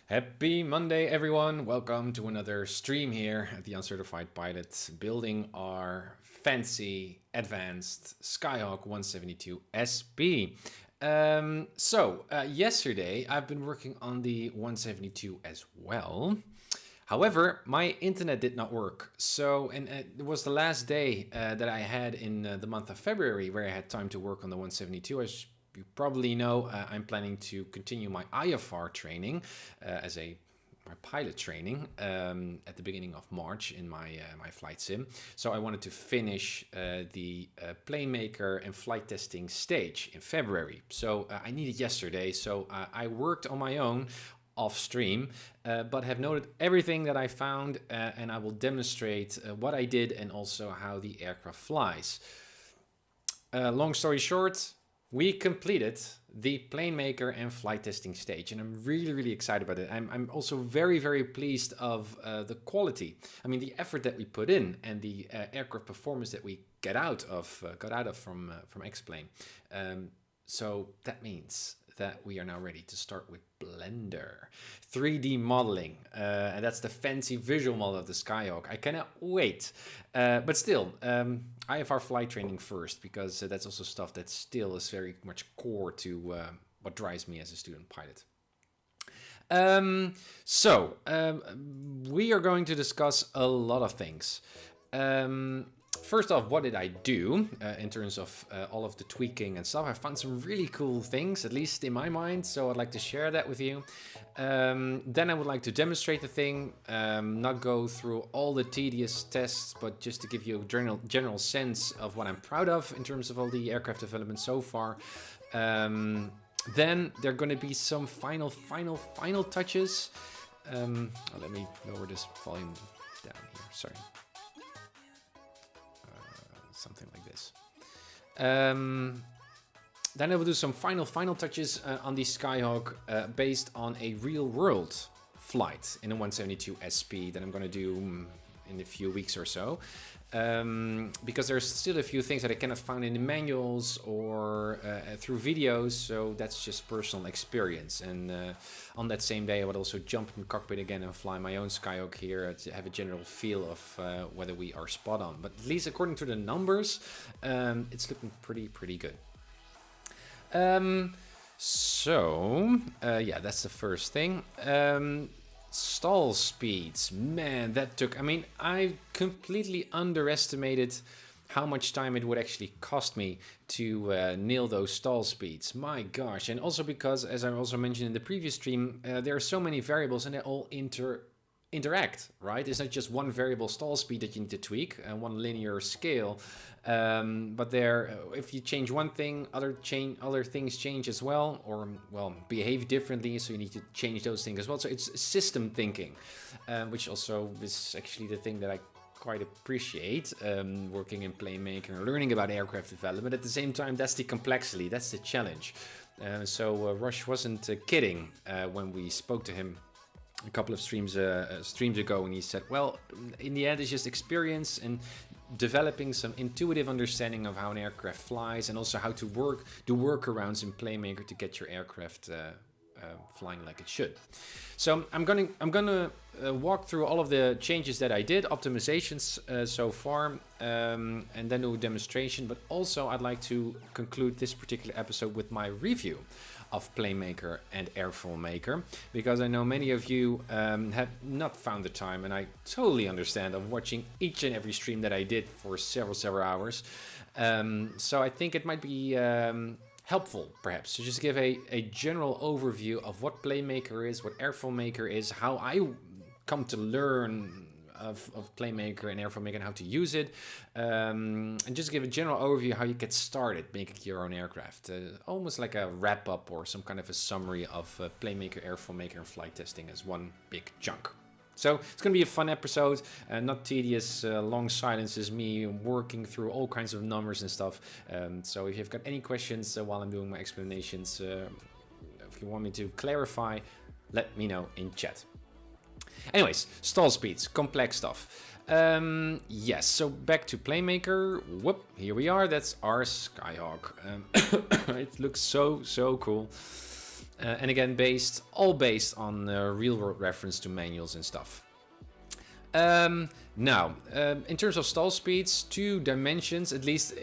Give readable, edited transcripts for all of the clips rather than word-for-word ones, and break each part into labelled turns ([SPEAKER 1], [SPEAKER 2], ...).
[SPEAKER 1] Happy Monday, everyone. Welcome to another stream here at the Uncertified Pilot, building our fancy, advanced Skyhawk 172 SP. Yesterday I've been working on the 172 as well. However, my internet did not work. And it was the last day that I had in the month of February where I had time to work on the 172. As you probably know, I'm planning to continue my IFR training my pilot training at the beginning of March in my flight sim. So I wanted to finish the PlaneMaker and flight testing stage in February. So I needed yesterday. So I worked on my own off stream, but have noted everything that I found, and I will demonstrate what I did and also how the aircraft flies. Long story short, we completed the PlaneMaker and flight testing stage, and I'm really excited about it. I'm also very pleased of the quality. I mean, the effort that we put in and the aircraft performance that we got out of from X-Plane. So that means that we are now ready to start with Blender 3D modeling, and that's the fancy visual model of the Skyhawk. I cannot wait, but still IFR flight training first, because that's also stuff that still is very much core to what drives me as a student pilot. We are going to discuss a lot of things. First off, what did I do in terms of all of the tweaking and stuff? I found some really cool things, at least in my mind, so I'd like to share that with you. Then I would like to demonstrate the thing, not go through all the tedious tests, but just to give you a general sense of what I'm proud of in terms of all the aircraft development so far. Then there are going to be some final touches. Let me lower this volume down here, sorry. Something like this. Then I will do some final touches on the Skyhawk based on a real-world flight in a 172 SP that I'm going to do in a few weeks or so. Because there's still a few things that I cannot find in the manuals or through videos, so that's just personal experience. And on that same day I would also jump in the cockpit again and fly my own Skyhawk here to have a general feel of whether we are spot on. But at least according to the numbers, it's looking pretty good. Yeah, that's the first thing. Stall speeds, man, I completely underestimated how much time it would actually cost me to nail those stall speeds. My gosh. And also because, as I also mentioned in the previous stream, there are so many variables and they all interact, right? It's not just one variable stall speed that you need to tweak and one linear scale, but if you change one thing, other things change as well, or behave differently, so you need to change those things as well. So it's system thinking, which also is actually the thing that I quite appreciate working in PlaneMaker and learning about aircraft development. At the same time, that's the complexity, that's the challenge. Rush wasn't kidding when we spoke to him a couple of streams ago, and he said, well, in the end it's just experience and developing some intuitive understanding of how an aircraft flies, and also how to do workarounds in PlaneMaker to get your aircraft flying like it should. So I'm gonna walk through all of the changes that I did, optimizations so far, and then do a demonstration. But also I'd like to conclude this particular episode with my review of PlaneMaker and AirfoilMaker, because I know many of you have not found the time, and I totally understand, of watching each and every stream that I did for several hours. So I think it might be helpful perhaps to just give a general overview of what PlaneMaker is, what AirfoilMaker is, how I come to learn of PlaneMaker and AirfoilMaker and how to use it, and just give a general overview how you get started making your own aircraft, almost like a wrap up or some kind of a summary of PlaneMaker, AirfoilMaker and flight testing as one big chunk. So it's going to be a fun episode, not tedious, long silences, me working through all kinds of numbers and stuff. So if you've got any questions while I'm doing my explanations, if you want me to clarify, let me know in chat. Anyways, stall speeds, complex stuff. Yes, so back to PlaneMaker. Whoop, here we are. That's our Skyhawk. It looks so cool. And again, all based on real-world reference to manuals and stuff. Now, in terms of stall speeds, 2 dimensions, at least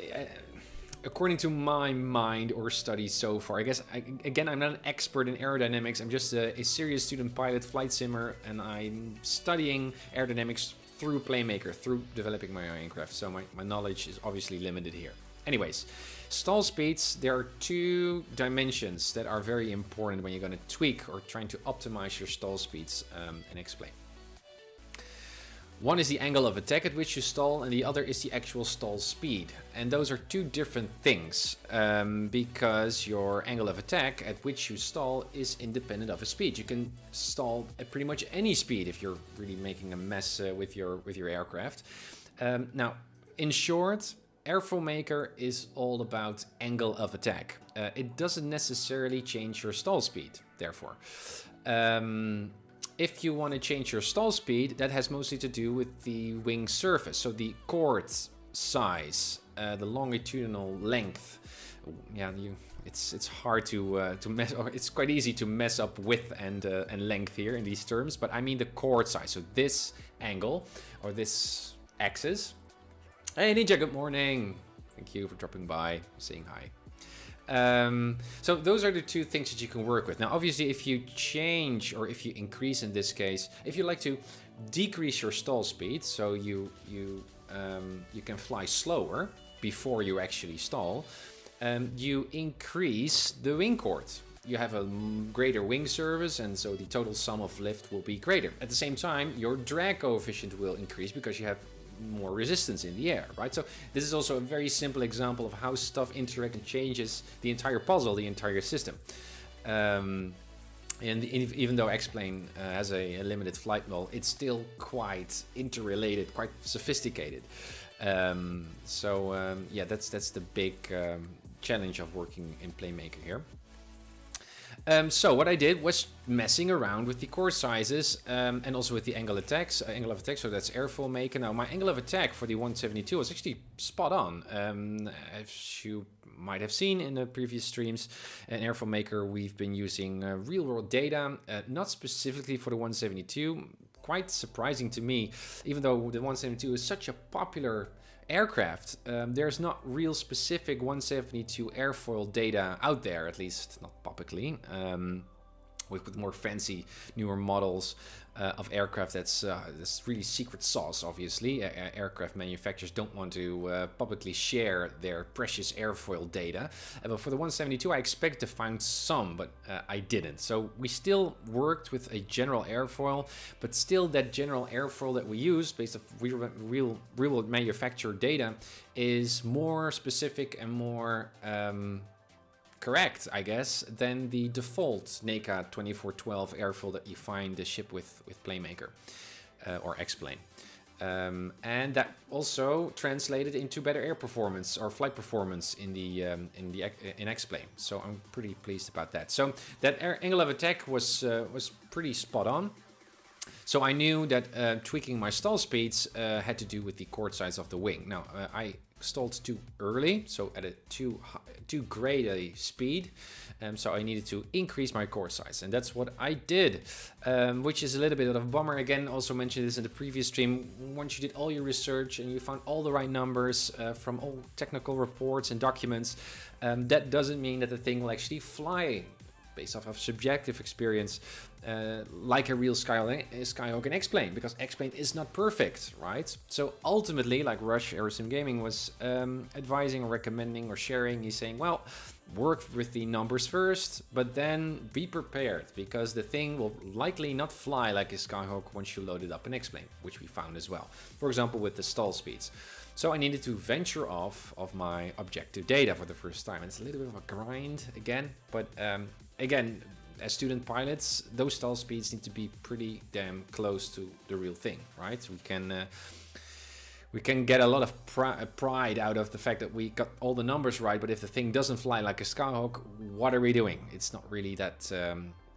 [SPEAKER 1] according to my mind or studies so far. I guess, again, I'm not an expert in aerodynamics. I'm just a serious student pilot, flight simmer, and I'm studying aerodynamics through PlaneMaker, through developing my own aircraft. So my knowledge is obviously limited here. Anyways, stall speeds, there are 2 dimensions that are very important when you're going to tweak or trying to optimize your stall speeds and explain. One is the angle of attack at which you stall, and the other is the actual stall speed. And those are 2 different things, because your angle of attack at which you stall is independent of a speed. You can stall at pretty much any speed if you're really making a mess with your aircraft. Now, in short, AirfoilMaker is all about angle of attack. It doesn't necessarily change your stall speed, therefore. If you want to change your stall speed, that has mostly to do with the wing surface. So the chord size, the longitudinal length. Yeah, it's hard to mess. Or it's quite easy to mess up width and length here in these terms. But I mean the chord size. So this angle or this axis. Hey Ninja, good morning. Thank you for dropping by, saying hi. So those are the 2 things that you can work with. Now, obviously, if you change or if you increase in this case, if you like to decrease your stall speed, so you can fly slower before you actually stall, you increase the wing chord. You have a greater wing surface, and so the total sum of lift will be greater. At the same time, your drag coefficient will increase because you have more resistance in the air, right? So this is also a very simple example of how stuff interacts and changes the entire puzzle, the entire system. And even though X-Plane has a limited flight model, it's still quite interrelated, quite sophisticated. Yeah, that's the big challenge of working in PlaneMaker here. So what I did was messing around with the chord sizes and also with the angle of attack. So that's AirfoilMaker. Now my angle of attack for the 172 was actually spot on. As you might have seen in the previous streams, in AirfoilMaker we've been using real-world data, not specifically for the 172. Quite surprising to me, even though the 172 is such a popular aircraft, there's not real specific 172 airfoil data out there, at least not publicly, with more fancy, newer models of aircraft. That's really secret sauce, obviously. Aircraft manufacturers don't want to publicly share their precious airfoil data. But for the 172, I expect to find some, but I didn't. So we still worked with a general airfoil, but still that general airfoil that we use, based on real manufacturer data, is more specific and more correct, I guess, than the default NECA 2412 airfoil that you find the ship with PlaneMaker or X-Plane. And that also translated into better air performance or flight performance in X-Plane. So I'm pretty pleased about that. So that angle of attack was pretty spot on. So I knew that tweaking my stall speeds had to do with the chord size of the wing. Now I stalled too early, so at a too great a speed, so I needed to increase my chord size, and that's what I did, which is a little bit of a bummer. Again, also mentioned this in the previous stream. Once you did all your research and you found all the right numbers from all technical reports and documents, that doesn't mean that the thing will actually fly based off of subjective experience, like a real Skyhawk and X-Plane, because X-Plane is not perfect, right? So ultimately, like Rush Aerosim Gaming was advising or recommending or sharing, he's saying, well, work with the numbers first, but then be prepared, because the thing will likely not fly like a Skyhawk once you load it up in X-Plane, which we found as well. For example, with the stall speeds. So I needed to venture off of my objective data for the first time. And it's a little bit of a grind again, but again, as student pilots, those stall speeds need to be pretty damn close to the real thing, right? We can get a lot of pride out of the fact that we got all the numbers right, but if the thing doesn't fly like a Skyhawk, what are we doing? It's not really that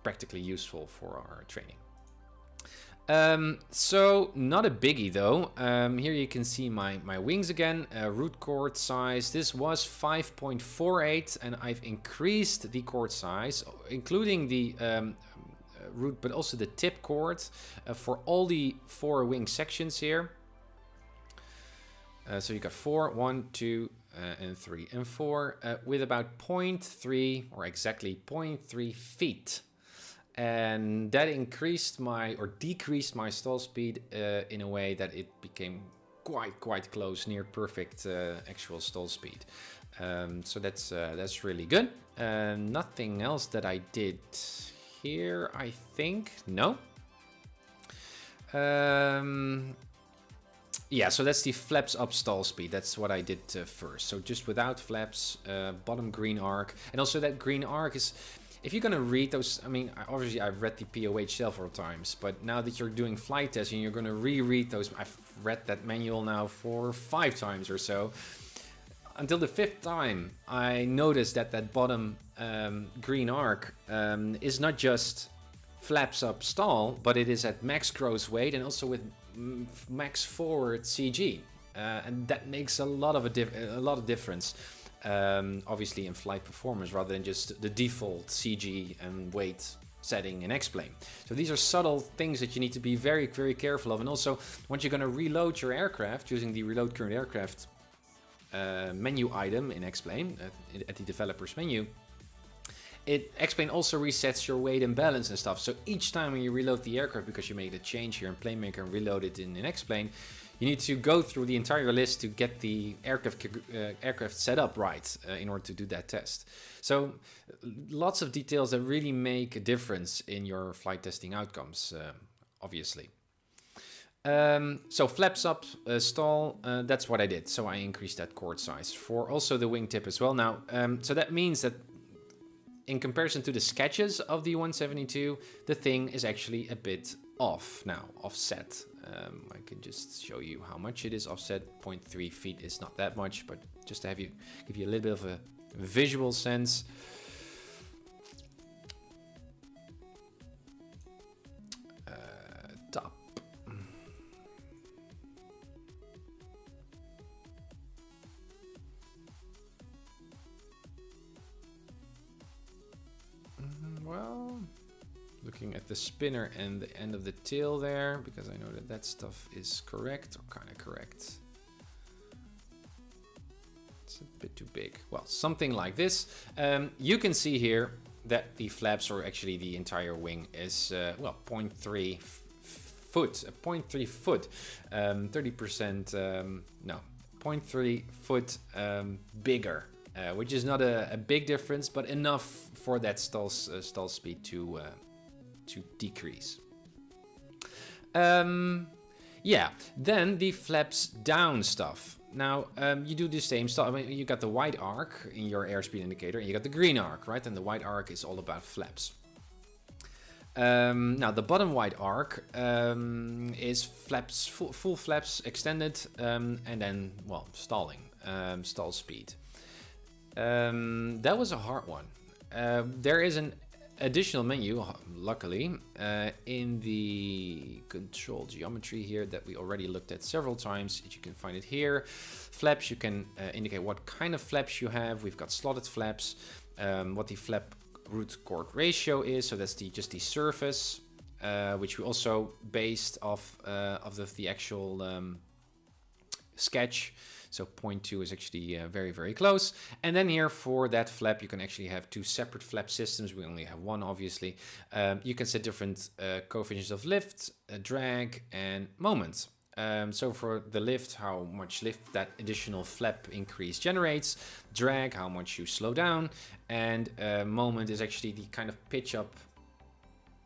[SPEAKER 1] practically useful for our training. So not a biggie though. Here you can see my wings again. Root chord size. This was 5.48, and I've increased the chord size, including the root, but also the tip chord for all the 4 wing sections here. So you got 4, 1, 2, and 3, and 4 with about 0.3 or exactly 0.3 feet. And that increased my or decreased my stall speed in a way that it became quite close, near perfect actual stall speed. So that's really good. Nothing else that I did here, I think. No. Yeah, so that's the flaps up stall speed. That's what I did first. So just without flaps, bottom green arc, and also that green arc is. If you're gonna read those, I mean, obviously I've read the POH several times, but now that you're doing flight testing, you're gonna reread those. I've read that manual now for 5 times or so. Until the 5th time, I noticed that that bottom green arc is not just flaps up stall, but it is at max gross weight and also with max forward CG, and that makes a lot of difference. Obviously in flight performance rather than just the default CG and weight setting in X-Plane. So these are subtle things that you need to be very careful of. And also, once you're going to reload your aircraft using the reload current aircraft menu item in X-Plane at the developer's menu, X-Plane also resets your weight and balance and stuff. So each time when you reload the aircraft, because you made a change here in PlaneMaker and reload it in X-Plane, you need to go through the entire list to get the aircraft set up right in order to do that test. So lots of details that really make a difference in your flight testing outcomes, obviously. So flaps up, stall, that's what I did. So I increased that chord size for also the wingtip as well. Now, so that means that in comparison to the sketches of the 172, the thing is actually a bit off now, offset. I can just show you how much it is offset. 0.3 feet is not that much, but just to give you a little bit of a visual sense. Top. Well, looking at the spinner and the end of the tail there, because I know that that stuff is correct, or kind of correct. It's a bit too big. Well, something like this. You can see here that the flaps, or actually the entire wing, is, well, 0.3 foot. 0.3 foot. 30%, no, 0.3 foot bigger. Which is not a big difference, but enough for that stall speed to decrease. Yeah, then the flaps down stuff. Now, you do the same stuff. I mean, you got the white arc in your airspeed indicator, and you got the green arc, right? And the white arc is all about flaps. Now, the bottom white arc is flaps, full flaps extended, and then, well, stalling, stall speed. That was a hard one. There is an additional menu, luckily, in the control geometry here that we already looked at several times. You can find it here. Flaps, you can indicate what kind of flaps you have. We've got slotted flaps, what the flap root chord ratio is. So that's just the surface, which we also based off of the actual sketch. So 0.2 is actually very close. And then here for that flap, you can actually have 2 separate flap systems. We only have one, obviously. You can set different coefficients of lift, drag, and moment. So for the lift, how much lift that additional flap increase generates, drag, how much you slow down, and moment is actually the kind of pitch up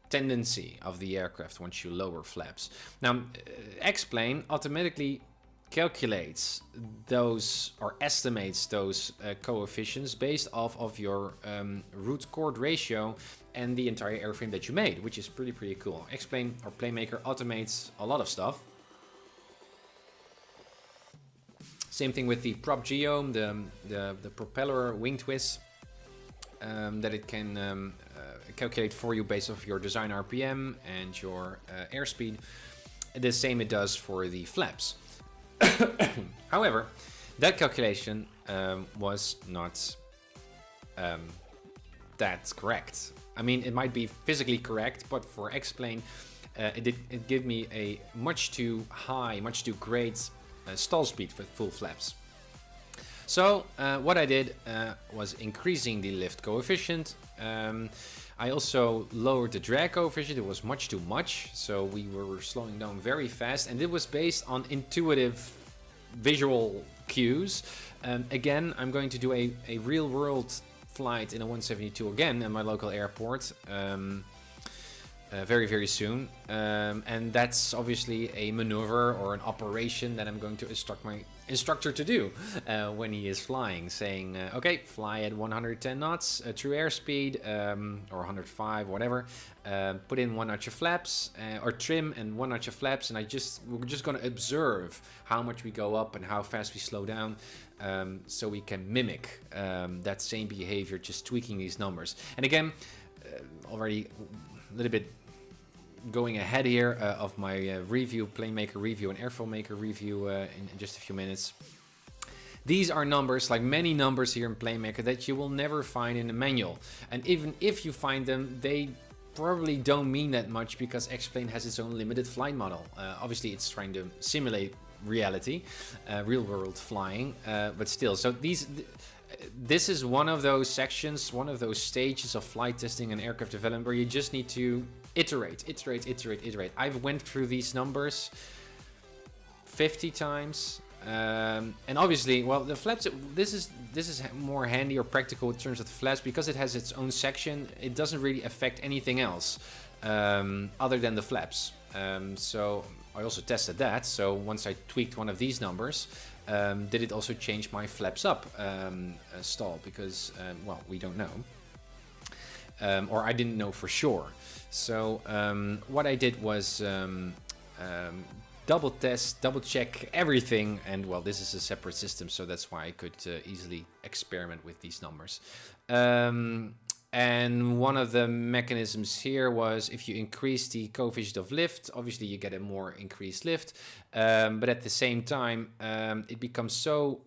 [SPEAKER 1] tendency of the aircraft once you lower flaps. Now, X-Plane automatically calculates those or estimates those coefficients based off of your root chord ratio and the entire airframe that you made, which is pretty cool. X-Plane or PlaneMaker automates a lot of stuff. Same thing with the prop geo, the propeller wing twist, that it can calculate for you based off your design RPM and your airspeed. The same it does for the flaps. However, that calculation was not that correct. I mean, it might be physically correct, but for X-Plane, it gave me a much too high, much too great stall speed for full flaps. So what I did was increasing the lift coefficient. I also lowered the drag coefficient. It was much too much, so we were slowing down very fast, and it was based on intuitive visual cues. Again, I'm going to do a real-world flight in a 172 again in my local airport very, very soon. And that's obviously a maneuver or an operation that I'm going to instruct my instructor to do when he is flying, saying, okay, fly at 110 knots, true airspeed, or 105, whatever. Put in 1 notch of flaps, or trim and 1 notch of flaps, and we're just going to observe how much we go up and how fast we slow down, so we can mimic that same behavior, just tweaking these numbers. And again, already a little bit going ahead here of my review, PlaneMaker review and AirfoilMaker review in just a few minutes. These are numbers, like many numbers here in PlaneMaker, that you will never find in a manual. And even if you find them, they probably don't mean that much, because X-Plane has its own limited flight model. Obviously, it's trying to simulate reality, real-world flying, but still. So this is one of those sections, one of those stages of flight testing and aircraft development where you just need to iterate. I've went through these numbers 50 times, and obviously, well, the flaps, this is more handy or practical in terms of the flaps, because it has its own section. It doesn't really affect anything else other than the flaps. So I also tested that. So once I tweaked one of these numbers, did it also change my flaps up stall? Because, well, we don't know. Or I didn't know for sure. So what I did was double test, double check everything. And, well, this is a separate system, so that's why I could easily experiment with these numbers. And one of the mechanisms here was, if you increase the coefficient of lift, obviously you get a more increased lift, but at the same time, it becomes so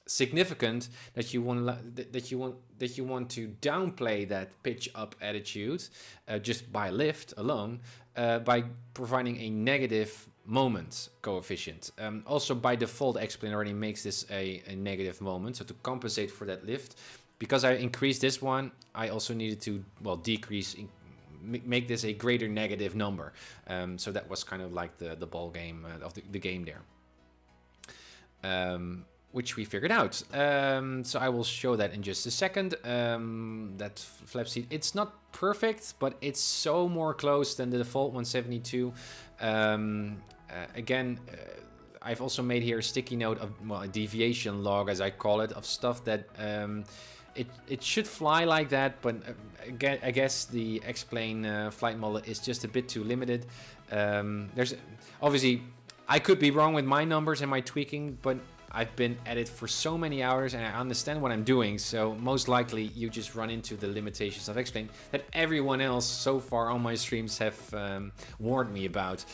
[SPEAKER 1] significant that you want to downplay that pitch up attitude just by lift alone, by providing a negative moment coefficient. Also, by default, X-Plane already makes this a negative moment, so to compensate for that lift. Because I increased this one, I also needed to, well, decrease, make this a greater negative number. So that was kind of like the ball game of the game there, which we figured out. So I will show that in just a second. That flap seat, it's not perfect, but it's so more close than the default 172. Again, I've also made here a sticky note of, well, a deviation log, as I call it, of stuff that it should fly like that, but I guess the X-Plane flight model is just a bit too limited. There's obviously, I could be wrong with my numbers and my tweaking, but I've been at it for so many hours and I understand what I'm doing. So most likely you just run into the limitations of X-Plane that everyone else so far on my streams have warned me about.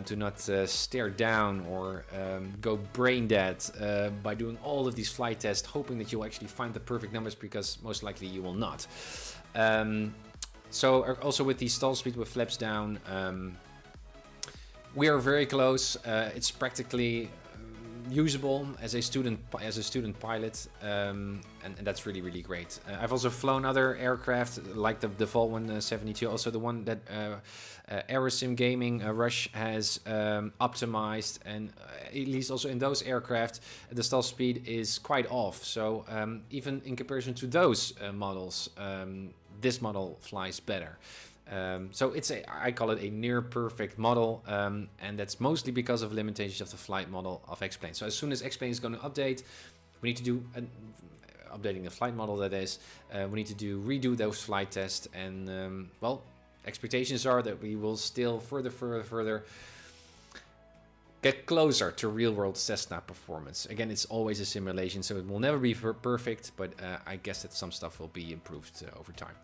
[SPEAKER 1] To not stare down or go brain dead by doing all of these flight tests, hoping that you'll actually find the perfect numbers, because most likely you will not. So also with the stall speed with flaps down, we are very close. It's practically usable as a student pilot, and that's really great. I've also flown other aircraft like the default 172, also the one that Aerosim Gaming Rush has optimized, and at least also in those aircraft the stall speed is quite off. So even in comparison to those models, this model flies better. So I call it a near perfect model, and that's mostly because of limitations of the flight model of X-Plane. So as soon as X-Plane is going to update, we need to do updating the flight model, that is. We need to redo those flight tests, and well, expectations are that we will still further get closer to real-world Cessna performance. Again, it's always a simulation, so it will never be perfect, but I guess that some stuff will be improved over time.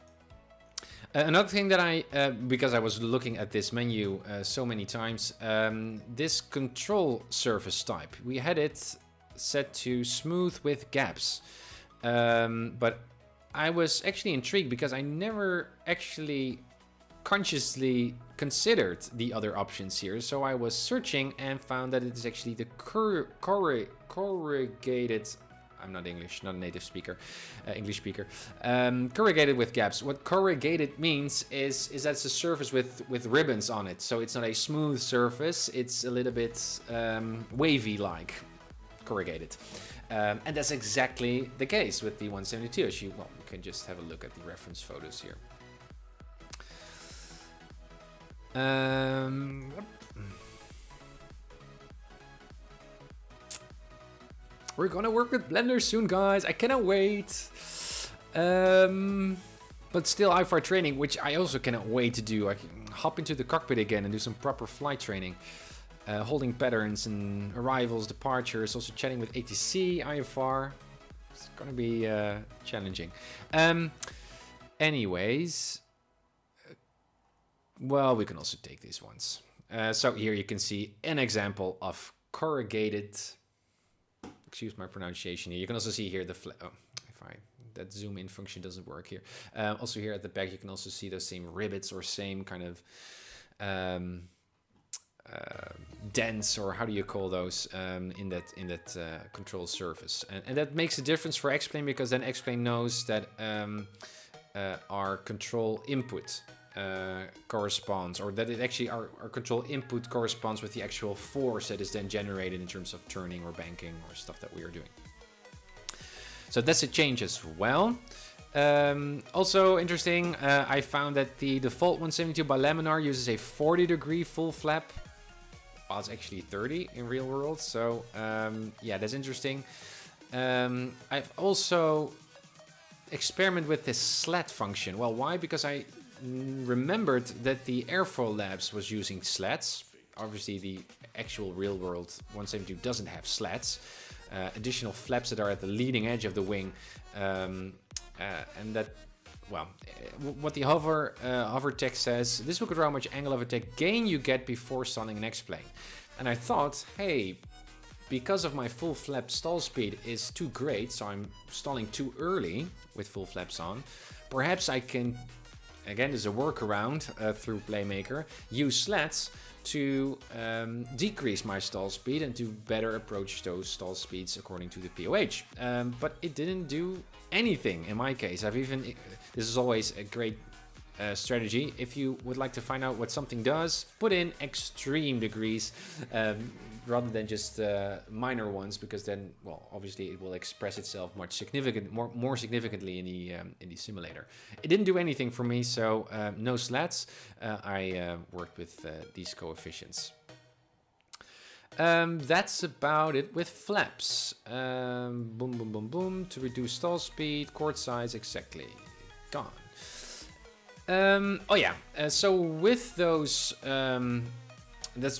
[SPEAKER 1] Another thing that because I was looking at this menu so many times, this control surface type, we had it set to smooth with gaps, but I was actually intrigued because I never actually consciously considered the other options here. So I was searching and found that it is actually the corrugated. I'm not English, not a native speaker, English speaker. Corrugated with gaps. What corrugated means is that it's a surface with ribbons on it. So it's not a smooth surface. It's a little bit wavy-like. Corrugated. And that's exactly the case with the 172. As you can just have a look at the reference photos here. We're gonna work with Blender soon, guys. I cannot wait. But still, IFR training, which I also cannot wait to do. I can hop into the cockpit again and do some proper flight training. Holding patterns and arrivals, departures, also chatting with ATC, IFR. It's gonna be challenging. Anyways, well, we can also take these ones. So here you can see an example of corrugated. Excuse my pronunciation here. You can also see here the that zoom in function doesn't work here. Also here at the back, you can also see those same rivets or same kind of dents, or how do you call those, in that control surface, and that makes a difference for X-Plane, because then X-Plane knows that our control input corresponds, or that it actually our control input corresponds with the actual force that is then generated in terms of turning or banking or stuff that we are doing. So that's a change as well. Also interesting, I found that the default 172 by Laminar uses a 40-degree full flap, while it's actually 30 in real world. So yeah, that's interesting. I've also experimented with this slat function. Well, why? Because I remembered that the Airfoil Labs was using slats. Obviously, the actual real world 172 doesn't have slats. Additional flaps that are at the leading edge of the wing, and that, well, what the hover text says, this will control how much angle of attack gain you get before stalling an X-plane. And I thought, hey, because of my full flap stall speed is too great, so I'm stalling too early with full flaps on, perhaps I can, again, there's a workaround through PlaneMaker, use slats to decrease my stall speed and to better approach those stall speeds according to the POH. But it didn't do anything in my case. This is always a great strategy. If you would like to find out what something does, put in extreme degrees rather than just minor ones, because then, well, obviously it will express itself much more significantly in the simulator. It didn't do anything for me, so no slats. I worked with these coefficients. That's about it with flaps. Boom, boom, boom, boom. To reduce stall speed, chord size, exactly. Gone. Oh yeah, so with those, that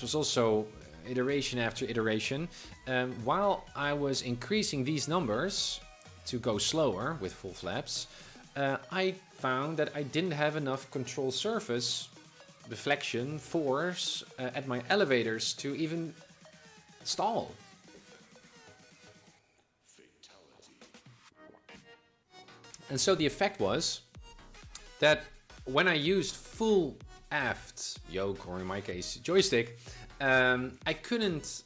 [SPEAKER 1] was also iteration after iteration. While I was increasing these numbers to go slower with full flaps, I found that I didn't have enough control surface, deflection, force at my elevators to even stall. And so the effect was that when I used full aft yoke, or in my case joystick, I couldn't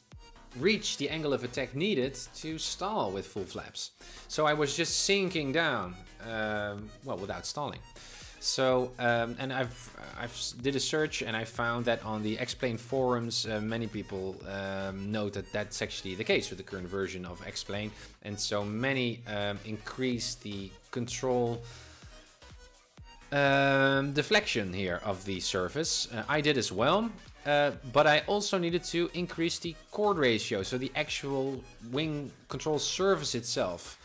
[SPEAKER 1] reach the angle of attack needed to stall with full flaps. So I was just sinking down, well, without stalling. So, and I've did a search and I found that on the X-Plane forums, many people note that that's actually the case with the current version of X-Plane. And so many increase the control deflection here of the surface. I did as well, but I also needed to increase the chord ratio, so the actual wing control surface itself,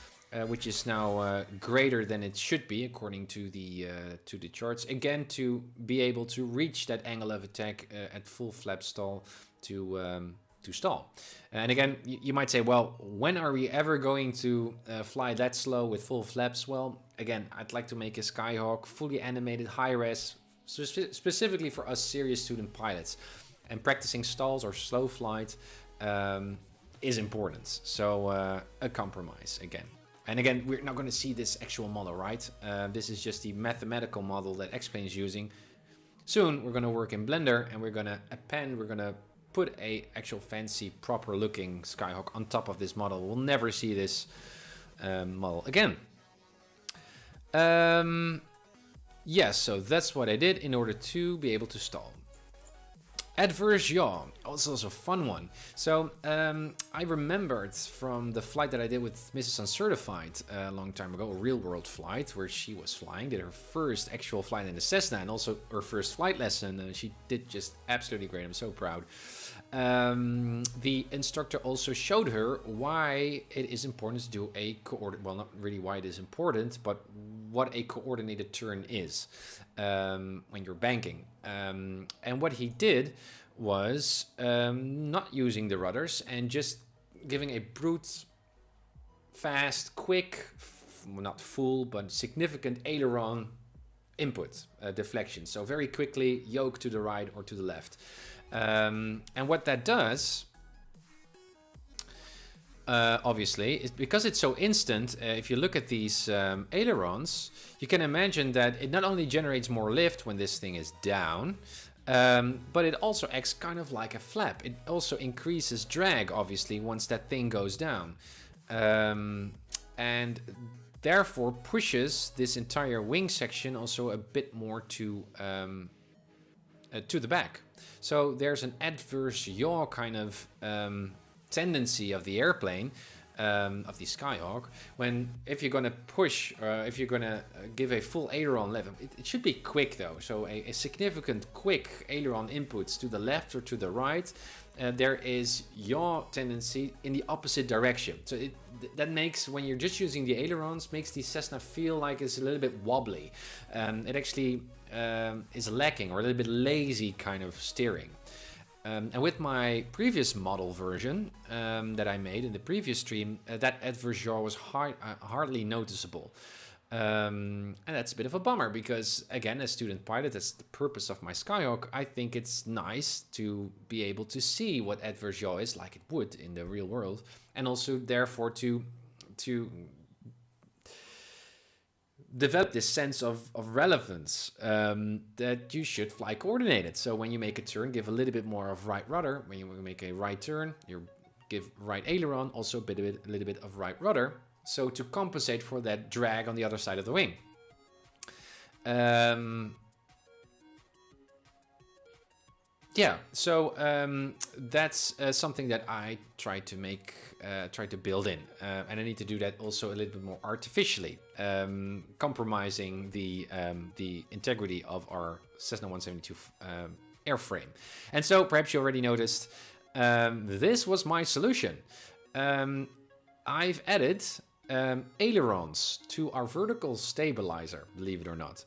[SPEAKER 1] which is now greater than it should be according to the charts. Again, to be able to reach that angle of attack at full flap stall to stall. And again, you might say, well, when are we ever going to fly that slow with full flaps? Well, again, I'd like to make a Skyhawk fully animated, high-res, specifically for us serious student pilots. And practicing stalls or slow flight is important. So a compromise again. And again, we're not going to see this actual model, right? This is just the mathematical model that X-Plane is using. Soon, we're going to work in Blender, and we're going to append, we're going to put a actual fancy, proper-looking Skyhawk on top of this model. We'll never see this model again. Yes, so that's what I did in order to be able to stall. Adverse yaw, also a fun one. So I remembered from the flight that I did with Mrs. Uncertified a long time ago, a real world flight where she was flying, did her first actual flight in the Cessna and also her first flight lesson. She did just absolutely great. I'm so proud. The instructor also showed her why it is important to do a coordinate, well, not really why it is important, but what a coordinated turn is when you're banking. And what he did was not using the rudders and just giving a brute, fast, quick, not full, but significant aileron input deflection. So very quickly, yoke to the right or to the left. And what that does, obviously, is because it's so instant. If you look at these ailerons, you can imagine that it not only generates more lift when this thing is down, but it also acts kind of like a flap. It also increases drag, obviously, once that thing goes down. And therefore pushes this entire wing section also a bit more to the back. So there's an adverse yaw kind of tendency of the airplane, of the Skyhawk, if you're going to push, if you're going to give a full aileron lift, it should be quick though. So a significant quick aileron inputs to the left or to the right, there is yaw tendency in the opposite direction. So that makes, when you're just using the ailerons, makes the Cessna feel like it's a little bit wobbly. It actually is lacking or a little bit lazy kind of steering. And with my previous model version that I made in the previous stream, that adverse yaw was hardly noticeable. And that's a bit of a bummer because, again, as student pilot, that's the purpose of my Skyhawk. I think it's nice to be able to see what adverse yaw is like it would in the real world, and also therefore to develop this sense of relevance that you should fly coordinated. So when you make a turn, give a little bit more of right rudder. When you make a right turn, you give right aileron, also a little bit of right rudder. So to compensate for that drag on the other side of the wing. Yeah, so that's something that I try to build in, and I need to do that also a little bit more artificially, compromising the integrity of our Cessna 172 airframe. And so perhaps you already noticed, this was my solution. I've added ailerons to our vertical stabilizer, believe it or not.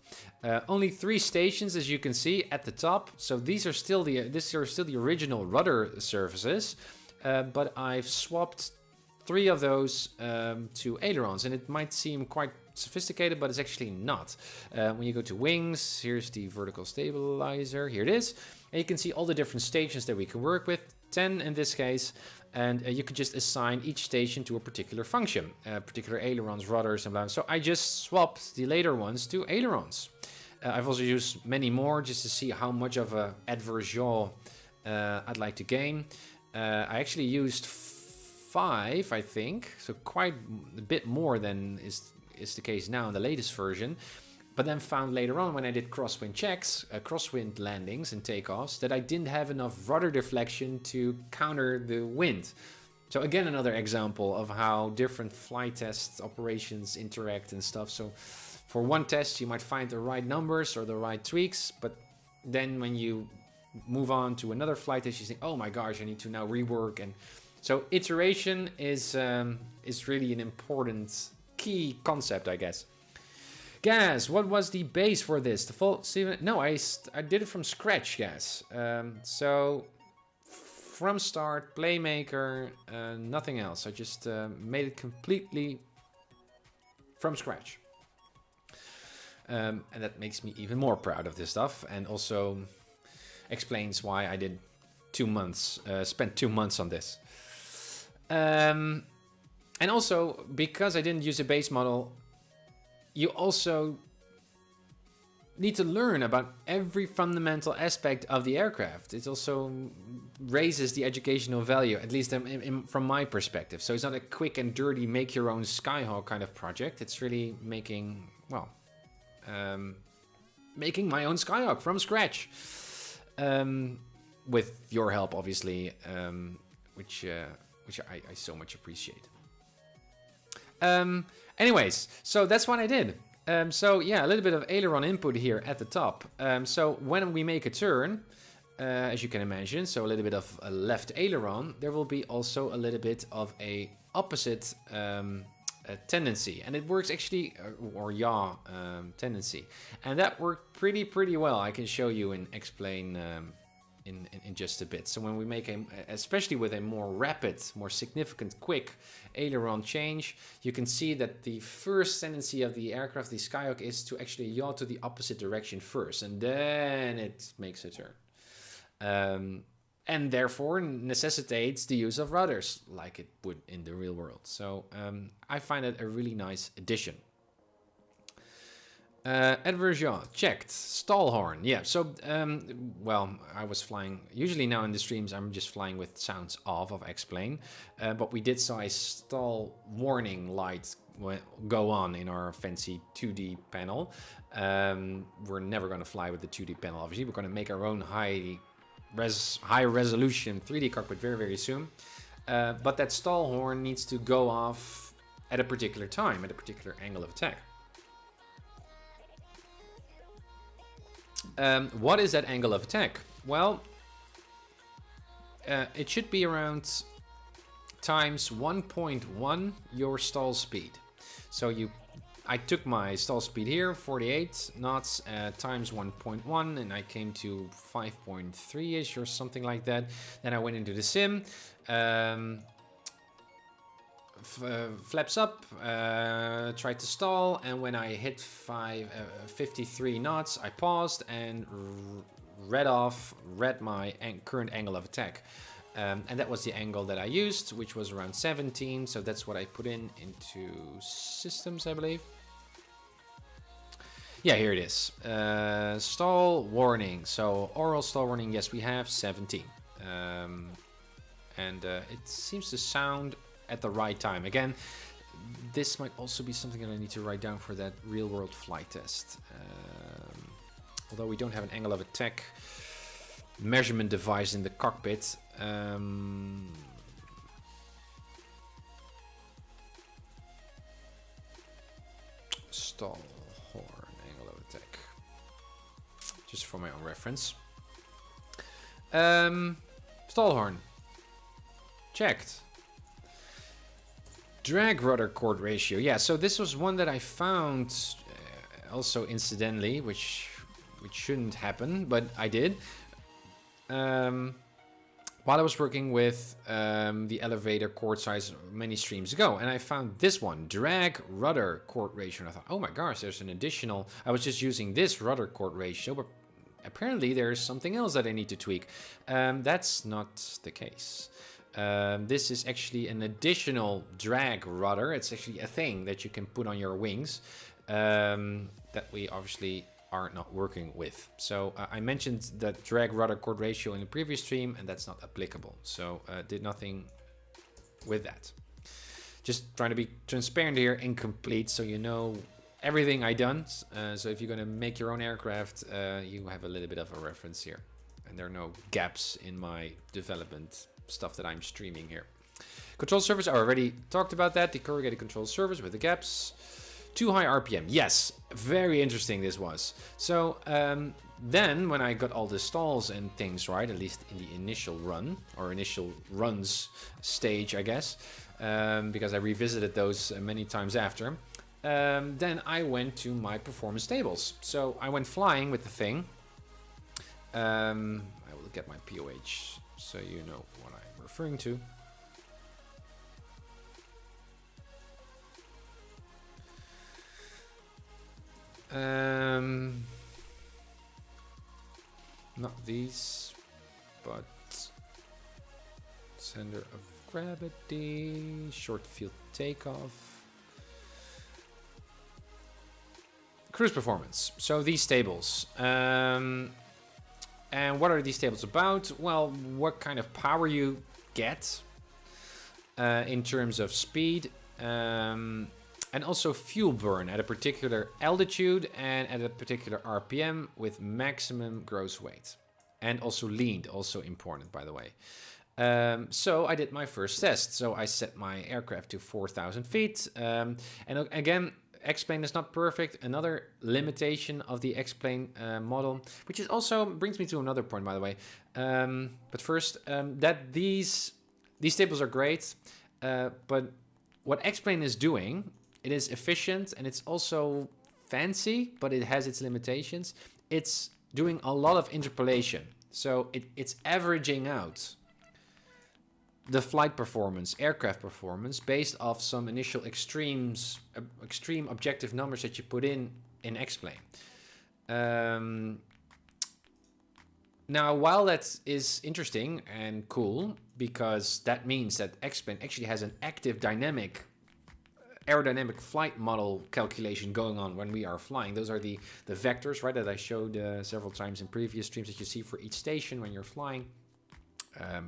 [SPEAKER 1] Only 3 stations, as you can see at the top. So these are still the original rudder surfaces, but I've swapped 3 of those to ailerons, and it might seem quite sophisticated, but it's actually not. When you go to wings, here's the vertical stabilizer. Here it is, and you can see all the different stations that we can work with. 10 in this case. And you could just assign each station to a particular function, particular ailerons, rudders, and blah. So I just swapped the later ones to ailerons. I've also used many more just to see how much of a adverse yaw I'd like to gain. I actually used 5, I think, so quite a bit more than is the case now in the latest version. But then found later on when I did crosswind checks, crosswind landings and takeoffs, that I didn't have enough rudder deflection to counter the wind. So again, another example of how different flight test operations interact and stuff. So for one test, you might find the right numbers or the right tweaks, but then when you move on to another flight test, you think, oh my gosh, I need to now rework. And so iteration is really an important key concept, I guess. Gaz, what was the base for this? No, I did it from scratch, Gaz. So from start, PlaneMaker, nothing else. I just made it completely from scratch. And that makes me even more proud of this stuff, and also explains why I did 2 months, spent 2 months on this. And also, because I didn't use a base model, you also need to learn about every fundamental aspect of the aircraft. It also raises the educational value, at least from my perspective. So it's not a quick and dirty make your own Skyhawk kind of project. It's really making, well, making my own Skyhawk from scratch. With your help, obviously, which I so much appreciate. Anyways, so that's what I did. So yeah, a little bit of aileron input here at the top. So when we make a turn, as you can imagine, so a little bit of a left aileron, there will be also a little bit of a opposite tendency, and it works actually, or yaw tendency, and that worked pretty well. I can show you and explain in just a bit. So when we make especially with a more rapid, more significant, quick aileron change, you can see that the first tendency of the aircraft, the Skyhawk, is to actually yaw to the opposite direction first, and then it makes a turn. And therefore necessitates the use of rudders, like it would in the real world. So I find it a really nice addition. Adverse yaw, checked. Stall horn, yeah. So, well, I was flying. Usually now in the streams, I'm just flying with sounds off, I'll explain. But we did saw a stall warning light go on in our fancy 2D panel. We're never going to fly with the 2D panel, obviously. We're going to make our own high resolution 3D cockpit very soon. But that stall horn needs to go off at a particular time, at a particular angle of attack. What is that angle of attack? Well, it should be around times 1.1 your stall speed. So I took my stall speed here, 48 knots, times 1.1, and I came to 5.3-ish or something like that. Then I went into the sim. Flaps up, tried to stall, and when I hit 53 knots, I paused and read my current angle of attack. And that was the angle that I used, which was around 17, so that's what I put into systems, I believe. Yeah, here it is. Stall warning. So oral stall warning, yes, we have 17. And it seems to sound at the right time. Again, this might also be something that I need to write down for that real world flight test. Although we don't have an angle of attack measurement device in the cockpit. Stall horn, angle of attack. Just for my own reference. Stall horn. Checked. Drag rudder chord ratio. Yeah, so this was one that I found also incidentally, which shouldn't happen, but I did. While I was working with the elevator chord size many streams ago, and I found this one, drag rudder chord ratio, and I thought, oh my gosh, there's an additional. I was just using this rudder chord ratio, but apparently there's something else that I need to tweak. That's not the case. This is actually an additional drag rudder. It's actually a thing that you can put on your wings that we obviously are not working with. So I mentioned the drag rudder chord ratio in the previous stream, and that's not applicable. So did nothing with that. Just trying to be transparent here, incomplete, so you know everything I done. So if you're going to make your own aircraft, you have a little bit of a reference here. And there are no gaps in my development stuff that I'm streaming here. Control surface, I already talked about that. The corrugated control surface with the gaps. Too high RPM. Yes, very interesting this was. So then when I got all the stalls and things right, at least in the initial run, or initial runs stage, I guess, because I revisited those many times after, then I went to my performance tables. So I went flying with the thing. I will get my POH so you know what I'm referring to. Not these, but center of gravity, short field takeoff, cruise performance. So these tables. And what are these tables about? Well, what kind of power you get in terms of speed, and also fuel burn at a particular altitude and at a particular RPM with maximum gross weight. And also leaned, also important, by the way. So I did my first test. So I set my aircraft to 4,000 feet. And again, X-Plane is not perfect. Another limitation of the X-Plane model, which is also brings me to another point, by the way. But first, that these tables are great, but what X-Plane is doing, it is efficient and it's also fancy, but it has its limitations. It's doing a lot of interpolation. So it's averaging out the flight performance, aircraft performance, based off some initial extreme objective numbers that you put in X-Plane. Now, while that is interesting and cool, because that means that X-Plane actually has an active dynamic aerodynamic flight model calculation going on when we are flying. Those are the vectors, right, that I showed several times in previous streams that you see for each station when you're flying.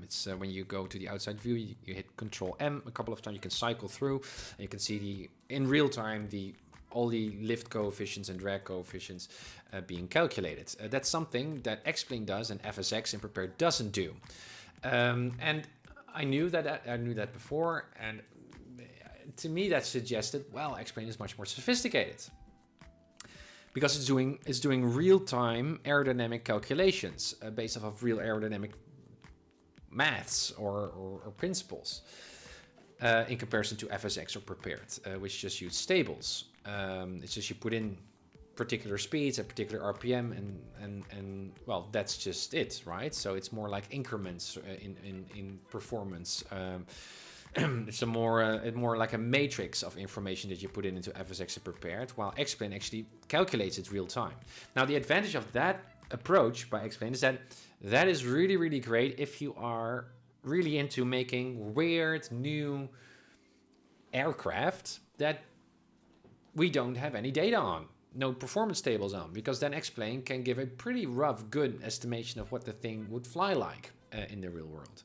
[SPEAKER 1] It's when you go to the outside view, you hit Control M a couple of times, you can cycle through, and you can see in real time all the lift coefficients and drag coefficients being calculated. That's something that X-Plane does and FSX in Prepared doesn't do. And I knew that before, and to me that suggested, well, X-Plane is much more sophisticated because it's doing real-time aerodynamic calculations based off of real aerodynamic maths or principles in comparison to FSX or Prepared, which just use stables. It's just you put in particular speeds at particular RPM and well, that's just it, right? So it's more like increments in performance. It's more like a matrix of information that you put into FSX and Prepared, while X-Plane actually calculates it real time. Now, the advantage of that approach by X-Plane is that is really, really great if you are really into making weird new aircraft that we don't have any data on, no performance tables on, because then X-Plane can give a pretty rough, good estimation of what the thing would fly like in the real world.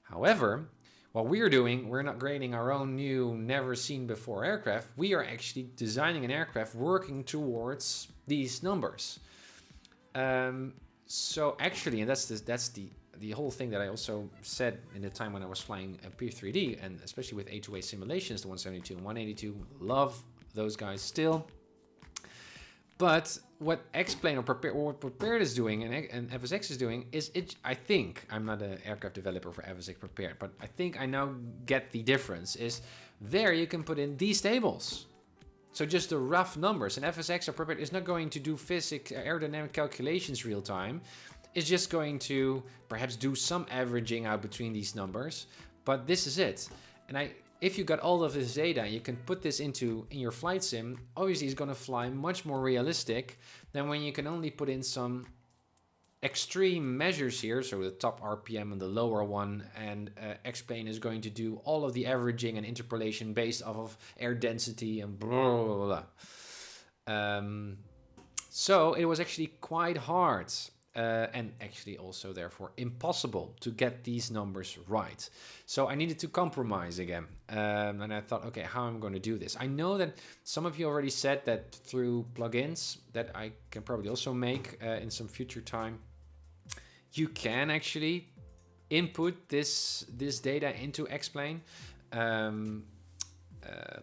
[SPEAKER 1] However, what we're doing, we're not grading our own new, never seen before aircraft. We are actually designing an aircraft working towards these numbers. So actually, and that's the whole thing that I also said in the time when I was flying P3D, and especially with A2A simulations, the 172 and 182, love those guys still. But what X-Plane or Prepared is doing and FSX is doing is I think, I'm not an aircraft developer for FSX Prepared, but I think I now get the difference, is there you can put in these tables. So just the rough numbers, and FSX or Prepared is not going to do aerodynamic calculations real time. It's just going to perhaps do some averaging out between these numbers, but this is it. And if you got all of this data, you can put this in your flight sim. Obviously, it's going to fly much more realistic than when you can only put in some extreme measures here. So the top RPM and the lower one, and X-Plane is going to do all of the averaging and interpolation based off of air density and blah, blah, blah. So it was actually quite hard. And actually also therefore impossible to get these numbers right. So I needed to compromise again. And I thought, okay, how am I going to do this? I know that some of you already said that through plugins that I can probably also make in some future time, you can actually input this data into X-Plane.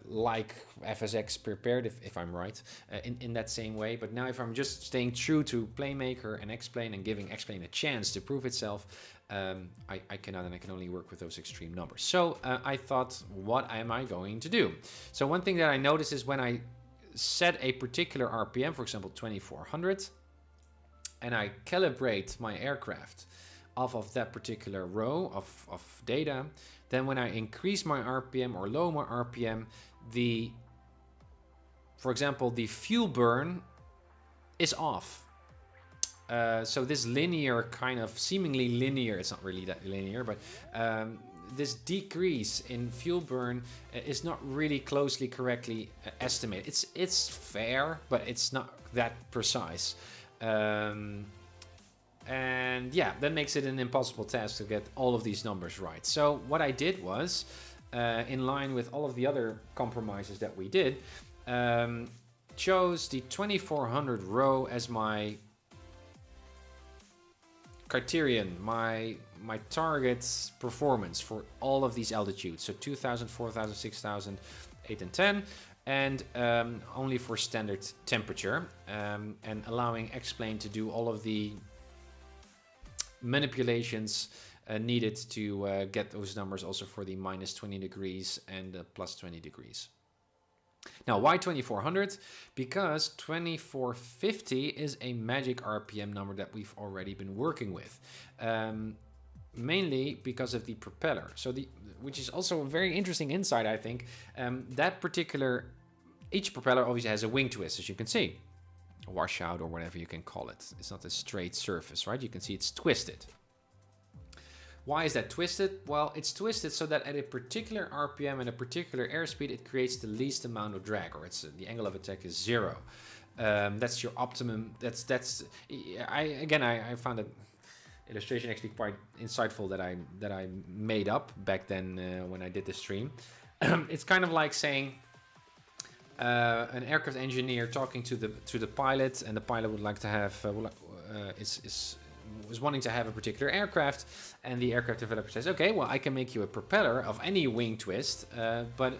[SPEAKER 1] Like FSX Prepared, if I'm right, in that same way. But now if I'm just staying true to PlaneMaker and X-Plane and giving X-Plane a chance to prove itself, I cannot, and I can only work with those extreme numbers. So I thought, what am I going to do? So one thing that I noticed is when I set a particular RPM, for example, 2400, and I calibrate my aircraft off of that particular row of data. Then when I increase my RPM or lower my RPM, for example, the fuel burn is off. So this linear kind of seemingly linear, it's not really that linear, but this decrease in fuel burn is not really closely correctly estimated. It's fair, but it's not that precise. And yeah, that makes it an impossible task to get all of these numbers right. So what I did was, in line with all of the other compromises that we did, chose the 2400 row as my criterion, my target performance for all of these altitudes. So 2000, 4000, 6000, 8 and 10, and only for standard temperature, and allowing X-Plane to do all of the manipulations needed to get those numbers also for the minus 20 degrees and plus 20 degrees. Now, why 2400? Because 2450 is a magic RPM number that we've already been working with. Mainly because of the propeller. So which is also a very interesting insight, I think. Each propeller obviously has a wing twist, as you can see. A washout or whatever you can call it. It's not a straight surface, right? You can see it's twisted. Why is that twisted? Well, it's twisted so that at a particular RPM and a particular airspeed, it creates the least amount of drag, or the angle of attack is 0. That's your optimum. I found that illustration actually quite insightful that I made up back then when I did the stream. It's kind of like saying an aircraft engineer talking to the pilot, and the pilot would like to have was wanting to have a particular aircraft, and the aircraft developer says, okay, well, I can make you a propeller of any wing twist, but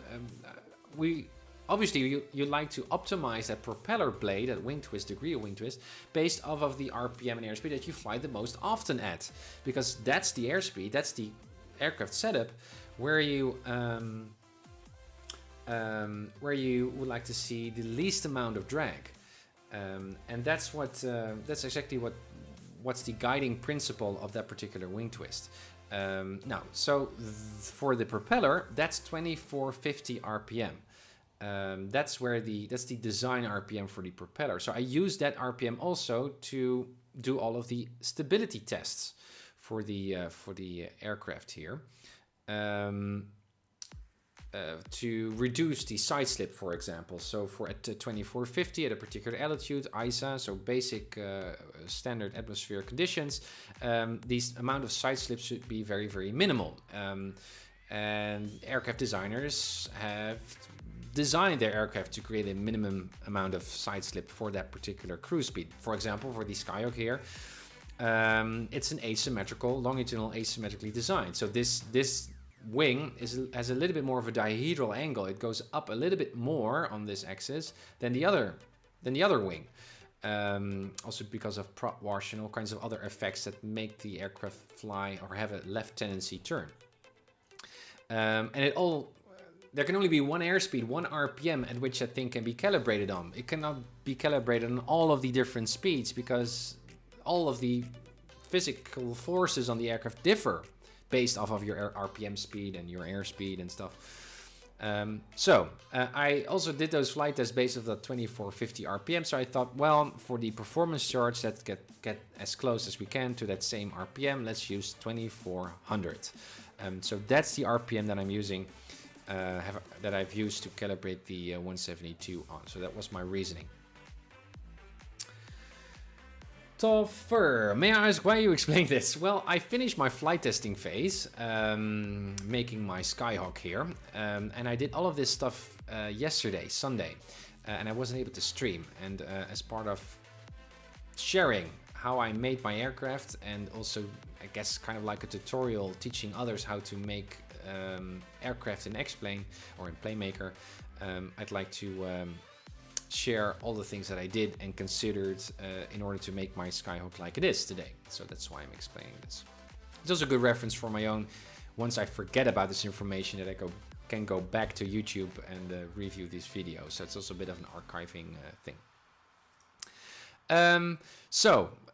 [SPEAKER 1] obviously you like to optimize that propeller blade, that wing twist, degree of wing twist, based off of the RPM and airspeed that you fly the most often at, because that's the airspeed, that's the aircraft setup where you would like to see the least amount of drag, and that's exactly what's the guiding principle of that particular wing twist. Now, so for the propeller, that's 2450 RPM. That's the design RPM for the propeller. So I use that RPM also to do all of the stability tests for the aircraft here. To reduce the side slip, for example. So at 2450 at a particular altitude, ISA, so basic standard atmospheric conditions, these amount of side slips should be very, very minimal. And aircraft designers have designed their aircraft to create a minimum amount of side slip for that particular cruise speed. For example, for the Skyhawk here, it's an asymmetrical, longitudinal asymmetrically designed. So this wing has a little bit more of a dihedral angle. It goes up a little bit more on this axis than the other wing. Also because of prop wash and all kinds of other effects that make the aircraft fly or have a left tendency turn. And there can only be one airspeed, one RPM at which that thing can be calibrated on. It cannot be calibrated on all of the different speeds because all of the physical forces on the aircraft differ based off of your RPM speed and your airspeed and stuff. I also did those flight tests based off the 2450 RPM. So I thought, well, for the performance charts, let's get as close as we can to that same RPM. Let's use 2400. So that's the RPM that I'm using, that I've used to calibrate the 172 on. So that was my reasoning. Toffer, may I ask why you explained this? Well, I finished my flight testing phase, making my Skyhawk here, and I did all of this stuff yesterday, Sunday, and I wasn't able to stream. And as part of sharing how I made my aircraft, and also, I guess, kind of like a tutorial teaching others how to make aircraft in X-Plane or in PlaneMaker, I'd like to share all the things that I did and considered in order to make my Skyhawk like it is today. So that's why I'm explaining this. It's also a good reference for my own, once I forget about this information, that I can go back to YouTube and review these videos. So it's also a bit of an archiving thing.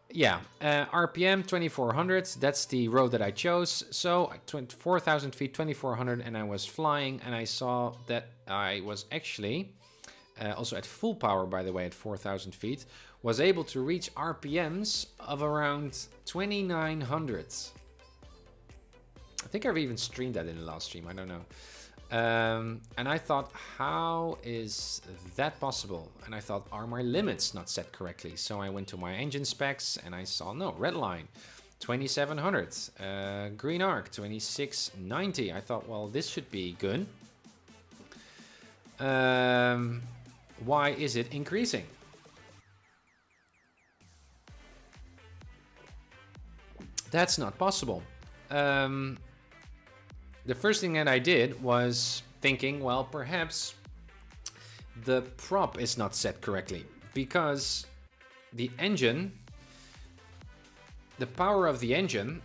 [SPEAKER 1] Yeah, RPM 2400, that's the road that I chose. So 4,000 feet, 2400, and I was flying, and I saw that I was actually, also at full power, by the way, at 4,000 feet, was able to reach RPMs of around 2900. I think I've even streamed that in the last stream, I don't know. And I thought, how is that possible? And I thought, are my limits not set correctly? So I went to my engine specs and I saw, no, red line, 2700, green arc, 2690. I thought, well, this should be good. Why is it increasing? That's not possible. The first thing that I did was thinking, well, perhaps the prop is not set correctly, because the engine, the power of the engine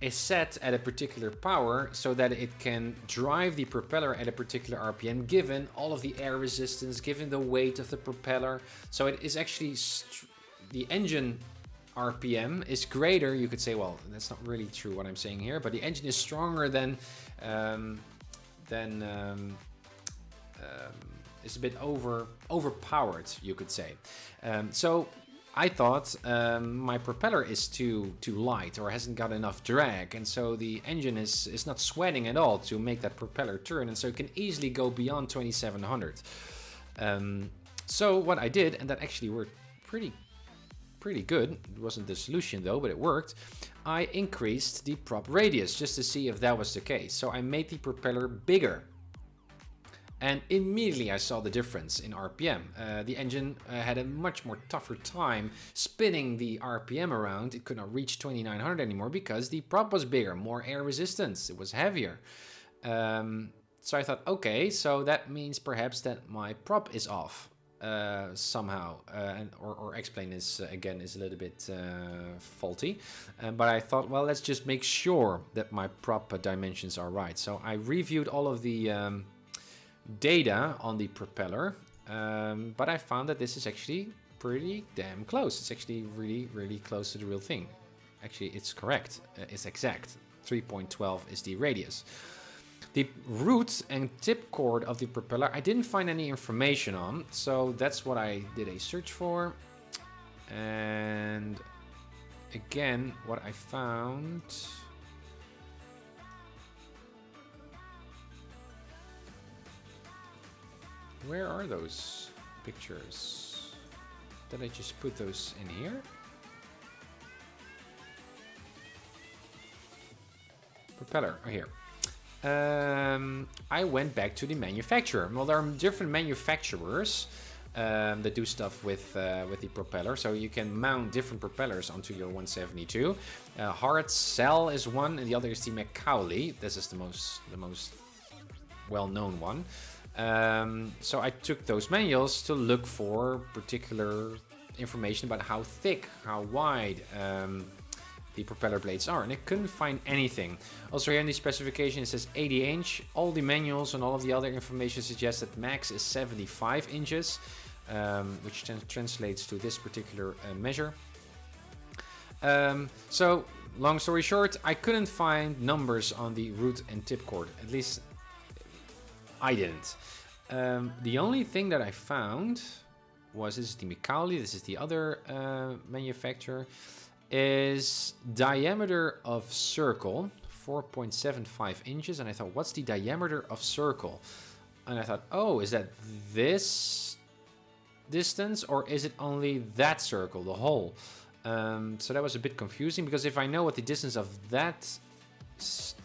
[SPEAKER 1] is set at a particular power so that it can drive the propeller at a particular RPM, given all of the air resistance, given the weight of the propeller. So it is actually the engine RPM is greater. You could say, well, that's not really true what I'm saying here, but the engine is stronger than it's a bit overpowered, you could say. So I thought my propeller is too light or hasn't got enough drag, and so the engine is not sweating at all to make that propeller turn, and so it can easily go beyond 2700. So what I did, and that actually worked pretty good. It wasn't the solution though, but it worked. I increased the prop radius just to see if that was the case. So I made the propeller bigger. And immediately I saw the difference in RPM. The engine had a much more tougher time spinning the RPM around. It could not reach 2900 anymore because the prop was bigger, more air resistance. It was heavier. So I thought, okay, so that means perhaps that my prop is off. Somehow, or explain this again is a little bit faulty, but I thought, well, let's just make sure that my prop dimensions are right. So I reviewed all of the data on the propeller, but I found that this is actually pretty damn close. It's actually really close to the real thing. Actually, it's correct. It's exact. 3.12 is the radius. The root and tip cord of the propeller, I didn't find any information on, so that's what I did a search for. And again, what I found... Where are those pictures? Did I just put those in here? Propeller, oh, here. I went back to the manufacturer. Well, there are different manufacturers that do stuff with the propeller, so you can mount different propellers onto your 172. Hard Cell is one, and the other is the Macaulay. This is the most well-known one. So I took those manuals to look for particular information about how thick, how wide the propeller blades are, and I couldn't find anything. Also here in the specification it says 80 inch. All the manuals and all of the other information suggests that max is 75 inches, which translates to this particular measure. So long story short, I couldn't find numbers on the root and tip cord. At least I didn't. The only thing that I found was, this is the Macaulay, this is the other manufacturer, is diameter of circle 4.75 inches, and I thought, what's the diameter of circle? And I thought, oh, is that this distance, or is it only that circle, the hole? So that was a bit confusing, because if I know what the distance of that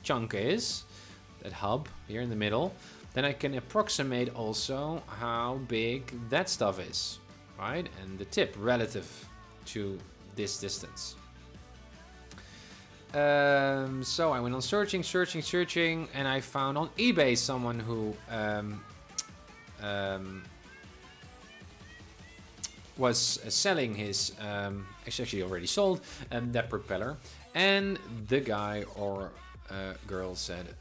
[SPEAKER 1] chunk is, that hub here in the middle, then I can approximate also how big that stuff is, right? And the tip relative to this distance. So I went on searching, and I found on eBay someone who was selling his, actually already sold, that propeller, and the guy or girl said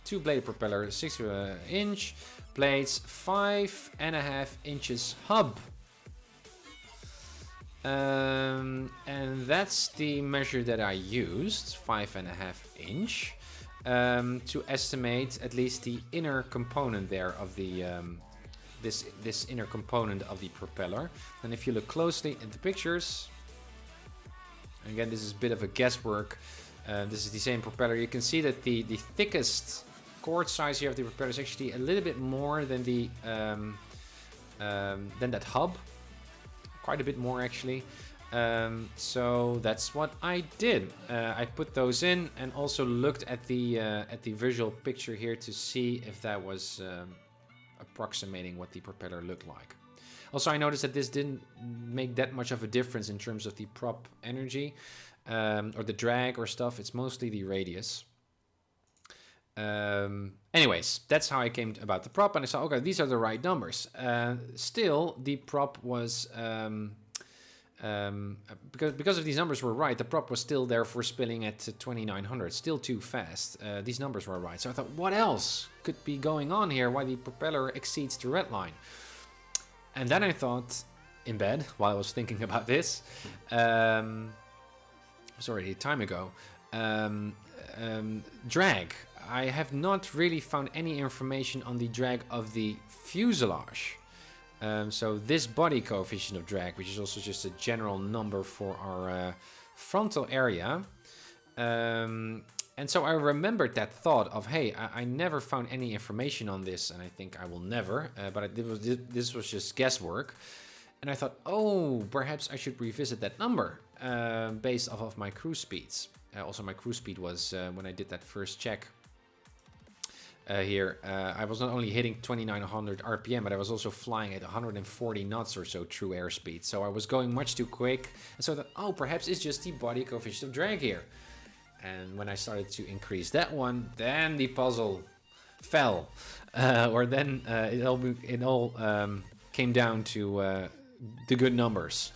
[SPEAKER 1] 2-bladed propeller, 6 inch blades, 5.5 inches hub. And that's the measure that I used, 5.5 inch, to estimate at least the inner component there of the this inner component of the propeller. And if you look closely at the pictures, again, this is a bit of a guesswork. This is the same propeller. You can see that the thickest chord size here of the propeller is actually a little bit more than the than that hub. Quite a bit more actually. So that's what I did. I put those in and also looked at the visual picture here to see if that was approximating what the propeller looked like. Also, I noticed that this didn't make that much of a difference in terms of the prop energy or the drag or stuff. It's mostly the radius. Anyways, that's how I came about the prop, and I saw, okay, these are the right numbers. Still, the prop was because of these numbers were right, the prop was still therefore spilling at 2900, still too fast. These numbers were right, so I thought, what else could be going on here? Why the propeller exceeds the red line? And then I thought, in bed, while I was thinking about this, it was already a time ago, drag. I have not really found any information on the drag of the fuselage. So this body coefficient of drag, which is also just a general number for our frontal area. And so I remembered that thought of, hey, I never found any information on this, and I think I will never, but this was just guesswork. And I thought, oh, perhaps I should revisit that number based off of my cruise speeds. Also, my cruise speed was, when I did that first check here, I was not only hitting 2900 RPM, but I was also flying at 140 knots or so true airspeed. So I was going much too quick. And so I thought, oh, perhaps it's just the body coefficient of drag here. And when I started to increase that one, then the puzzle fell. Or then it all came down to the good numbers.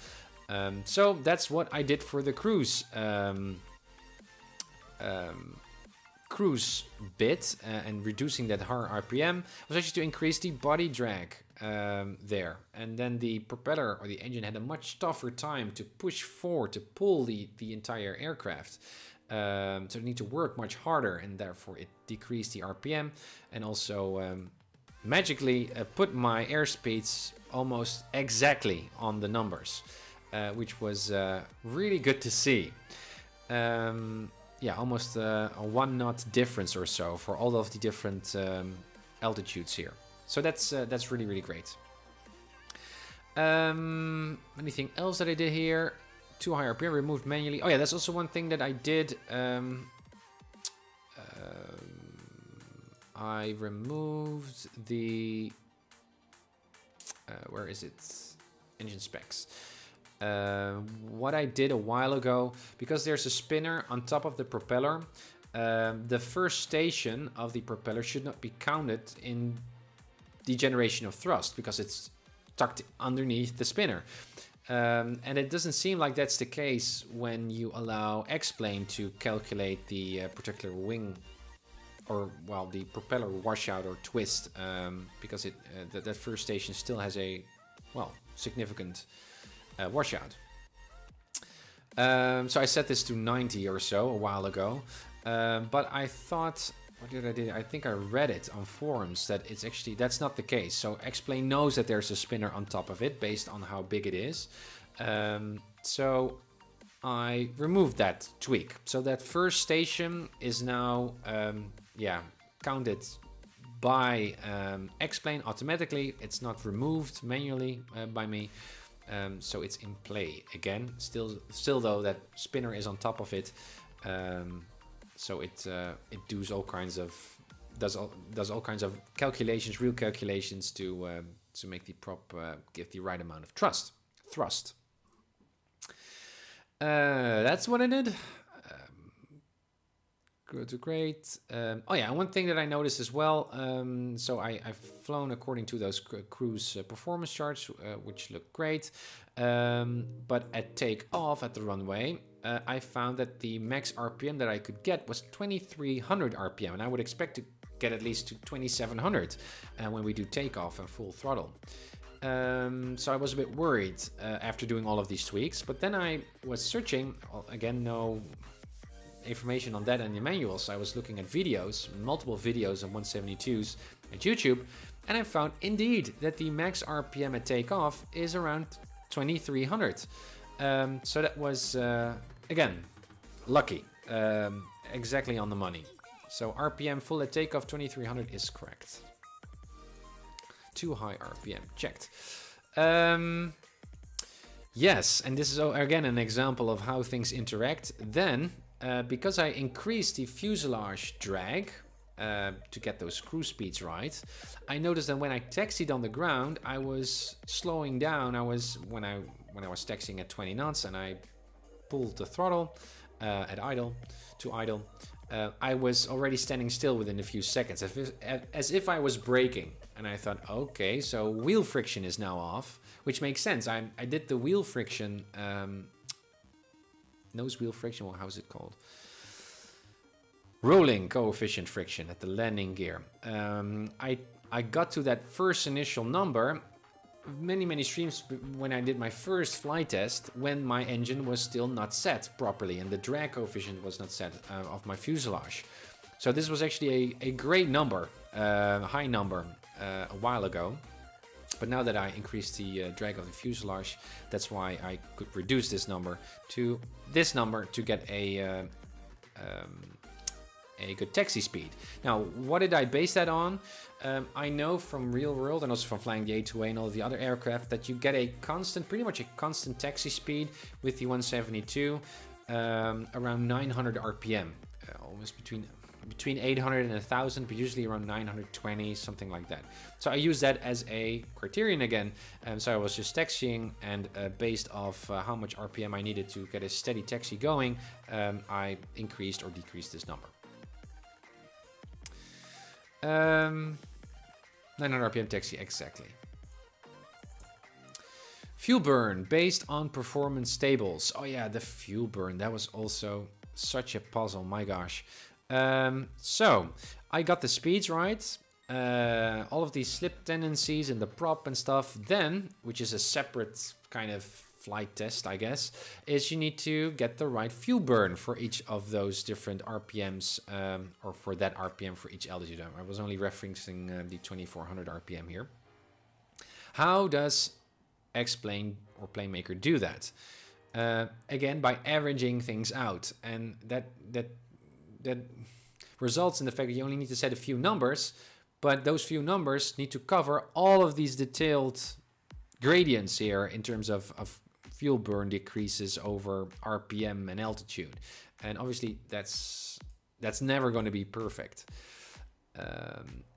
[SPEAKER 1] So that's what I did for the cruise bit, and reducing that higher RPM was actually to increase the body drag there. And then the propeller or the engine had a much tougher time to push forward, to pull the entire aircraft. So it need to work much harder, and therefore it decreased the RPM, and also magically put my airspeeds almost exactly on the numbers, which was really good to see. Yeah, almost a 1 knot difference or so for all of the different altitudes here. So that's really, really great. Anything else that I did here? Too high RPM, removed manually. Oh yeah, that's also one thing that I did. I removed the... where is it? Engine specs. What I did a while ago, because there's a spinner on top of the propeller, the first station of the propeller should not be counted in the generation of thrust, because it's tucked underneath the spinner. And it doesn't seem like that's the case when you allow X-Plane to calculate the particular wing, or well, the propeller washout or twist, because it that first station still has a, well, significant washout. So I set this to 90 or so a while ago, but I thought, what did I do? I think I read it on forums that it's actually, that's not the case. So X-Plane knows that there's a spinner on top of it based on how big it is. So I removed that tweak. So that first station is now, yeah, counted by X-Plane automatically. It's not removed manually by me. So it's in play again. Still though, that spinner is on top of it. So it does all kinds of calculations, real calculations to make the prop give the right amount of thrust. That's what I did. Good to great. Oh yeah, one thing that I noticed as well. So I've flown according to those cruise performance charts, which look great. But at takeoff at the runway, I found that the max RPM that I could get was 2300 RPM, and I would expect to get at least to 2700 when we do takeoff and full throttle. So I was a bit worried after doing all of these tweaks, but then I was searching, again, no information on that in the manuals. I was looking at videos, multiple videos on 172s at YouTube, and I found indeed that the max RPM at takeoff is around 2300. So that was, again, lucky, exactly on the money. So RPM full at takeoff 2300 is correct. Too high RPM, checked. Yes, and this is again an example of how things interact. Then, because I increased the fuselage drag to get those cruise speeds right, I noticed that when I taxied on the ground, I was slowing down. When I was taxiing at 20 knots and I pulled the throttle at idle to idle, I was already standing still within a few seconds, as if I was braking. And I thought, okay, so wheel friction is now off, which makes sense. I did the wheel friction, nose wheel friction, well, how's it called? Rolling coefficient friction at the landing gear. I got to that first initial number many streams when I did my first flight test, when my engine was still not set properly and the drag coefficient was not set of my fuselage. So this was actually a great number, high number a while ago. But now that I increased the drag of the fuselage, that's why I could reduce this number to get a good taxi speed. Now, what did I base that on? I know from real world and also from flying the A2A and all the other aircraft that you get a constant, pretty much a constant taxi speed with the 172, around 900 RPM, almost between 800 and 1000, but usually around 920, something like that. So I use that as a criterion again. So I was just taxiing, and based off how much RPM I needed to get a steady taxi going, I increased or decreased this number. 900 RPM taxi, exactly. Fuel burn based on performance tables. Oh yeah, the fuel burn, that was also such a puzzle, my gosh. So I got the speeds right, all of these slip tendencies and the prop and stuff. Then, which is a separate kind of flight test, I guess, is you need to get the right fuel burn for each of those different RPMs, or for that RPM for each altitude. I was only referencing the 2400 RPM here. How does X-Plane or PlaneMaker do that? Again, by averaging things out, and that results in the fact that you only need to set a few numbers, but those few numbers need to cover all of these detailed gradients here in terms of fuel burn decreases over RPM and altitude. And obviously that's never going to be perfect.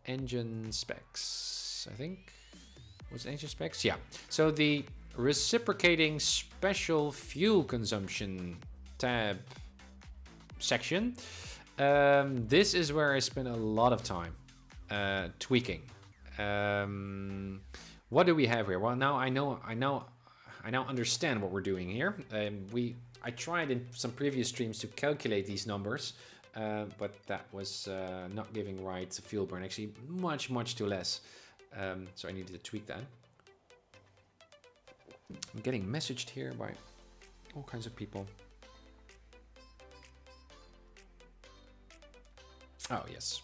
[SPEAKER 1] Engine specs, I think. What's engine specs? Yeah. So the reciprocating special fuel consumption tab section. This is where I spend a lot of time tweaking. What do we have here? Well, now I now understand what we're doing here. I tried in some previous streams to calculate these numbers, but that was not giving right fuel burn. Actually, much too less. So I needed to tweak that. I'm getting messaged here by all kinds of people. Oh, yes.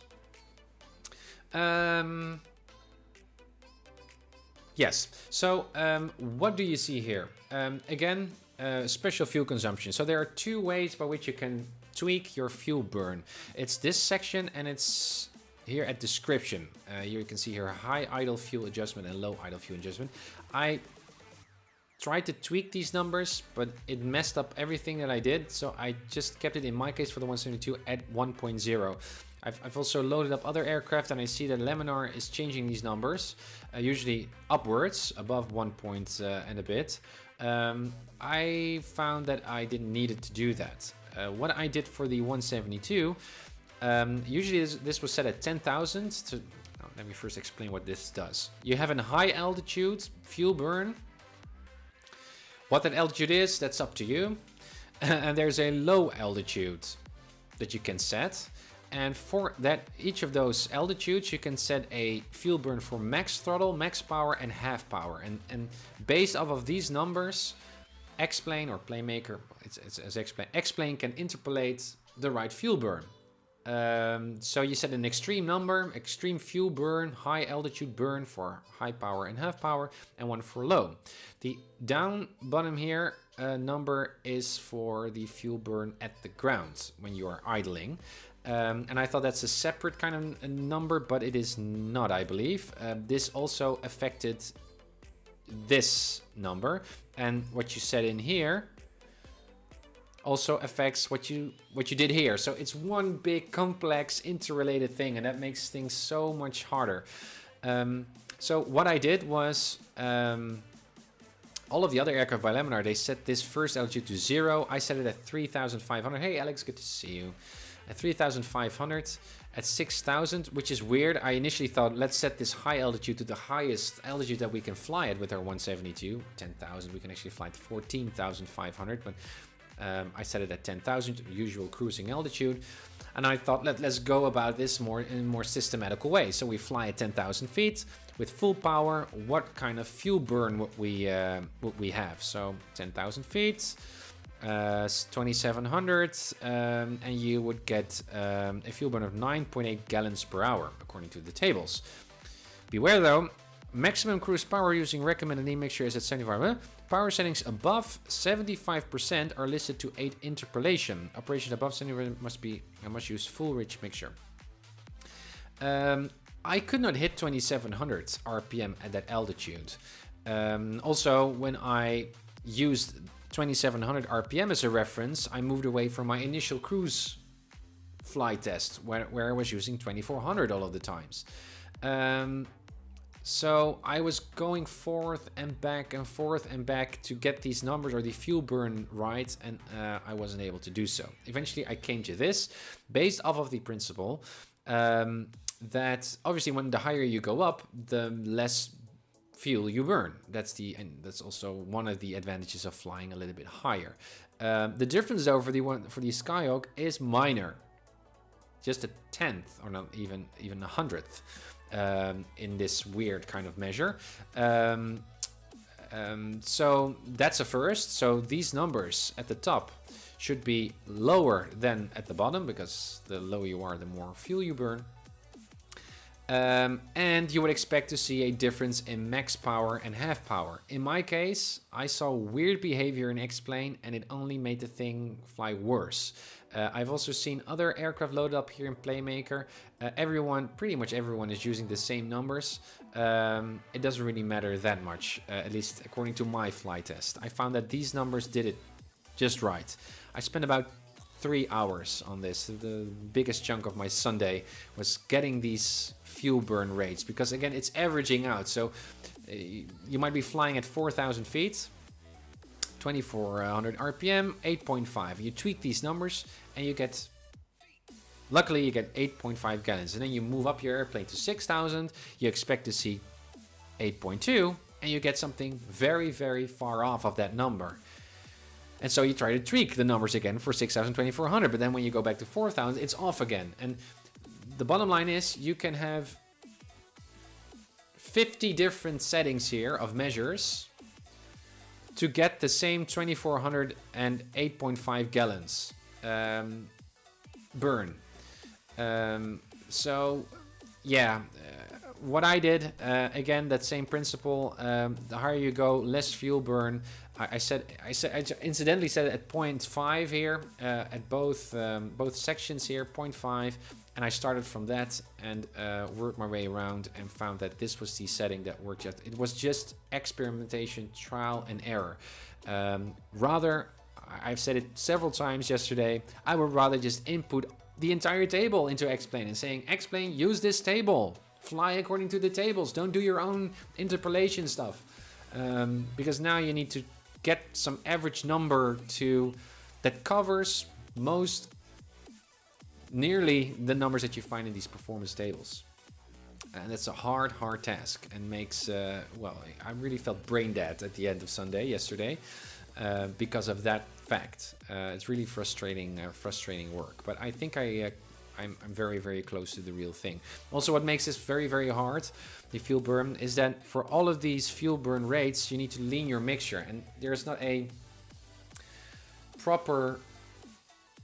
[SPEAKER 1] Yes, so what do you see here? Again, special fuel consumption. So there are two ways by which you can tweak your fuel burn. It's this section, and it's here at description. Here you can see here high idle fuel adjustment and low idle fuel adjustment. I tried to tweak these numbers, but it messed up everything that I did. So I just kept it, in my case for the 172, at 1.0. I've also loaded up other aircraft, and I see that Laminar is changing these numbers, usually upwards, above 1 point and a bit. I found that I didn't need it to do that. What I did for the 172, usually this was set at 10,000. So let me first explain what this does. You have a high altitude fuel burn. What that altitude is, that's up to you. And there's a low altitude that you can set. And for that, each of those altitudes, you can set a fuel burn for max throttle, max power, and half power. And based off of these numbers, X-Plane or PlaneMaker, it's as X-Plane. X-Plane can interpolate the right fuel burn. So you set an extreme number, extreme fuel burn, high altitude burn for high power and half power, and one for low. The down bottom here number is for the fuel burn at the ground when you are idling. And I thought that's a separate kind of a number, but it is not, I believe. This also affected this number, and what you set in here also affects what you did here. So it's one big complex interrelated thing, and that makes things so much harder. So what I did was all of the other aircraft by Laminar, they set this first altitude to 0. I set it at 3,500. Hey Alex, good to see you. At 3,500, at 6,000, which is weird. I initially thought, let's set this high altitude to the highest altitude that we can fly it with our 172. 10,000, we can actually fly to 14,500, but I set it at 10,000, usual cruising altitude. And I thought, let's go about this in a more systematical way. So we fly at 10,000 feet with full power. What kind of fuel burn would we have? So 10,000 feet, 2,700, and you would get a fuel burn of 9.8 gallons per hour, according to the tables. Beware though, maximum cruise power using recommended mixture is at 75%. Power settings above 75% are listed to aid interpolation. Operation above 75% must use full rich mixture. I could not hit 2,700 RPM at that altitude. Also, when I used 2,700 RPM as a reference, I moved away from my initial cruise flight test where I was using 2,400 all of the times. So I was going forth and back and forth and back to get these numbers or the fuel burn right, and I wasn't able to do so. Eventually I came to this based off of the principle that obviously when the higher you go up, the less fuel you burn. That's also one of the advantages of flying a little bit higher. The difference though for the Skyhawk is minor, just a tenth or not even a hundredth. In this weird kind of measure. So that's a first. So these numbers at the top should be lower than at the bottom, because the lower you are, the more fuel you burn. And you would expect to see a difference in max power and half power. In my case, I saw weird behavior in X-Plane, and it only made the thing fly worse. I've also seen other aircraft loaded up here in PlaneMaker. Pretty much everyone is using the same numbers. It doesn't really matter that much, at least according to my flight test. I found that these numbers did it just right. I spent about 3 hours on this. The biggest chunk of my Sunday was getting these fuel burn rates, because again, it's averaging out. So you might be flying at 4,000 feet, 2,400 RPM, 8.5. You tweak these numbers and you get, luckily you get 8.5 gallons. And then you move up your airplane to 6,000, you expect to see 8.2, and you get something very, very far off of that number. And so you try to tweak the numbers again for 6,000, 2,400, but then when you go back to 4,000, it's off again. And the bottom line is you can have 50 different settings here of measures to get the same 2,400 and 8.5 gallons burn. So yeah, what I did, again, that same principle, the higher you go, less fuel burn. I incidentally said it at 0.5 here, at both sections here, 0.5, and I started from that and worked my way around and found that this was the setting that worked. It was just experimentation, trial and error. Rather, I've said it several times yesterday, I would rather just input the entire table into X-Plane and saying, X-Plane, use this table, fly according to the tables, don't do your own interpolation stuff. Because now you need to get some average number that covers nearly the numbers that you find in these performance tables. And it's a hard task, and makes, well, I really felt brain dead at the end of Sunday yesterday because of that fact. It's really frustrating work, but I think I I'm very, very close to the real thing. Also, what makes this very, very hard, the fuel burn, is that for all of these fuel burn rates, you need to lean your mixture. And there's not a proper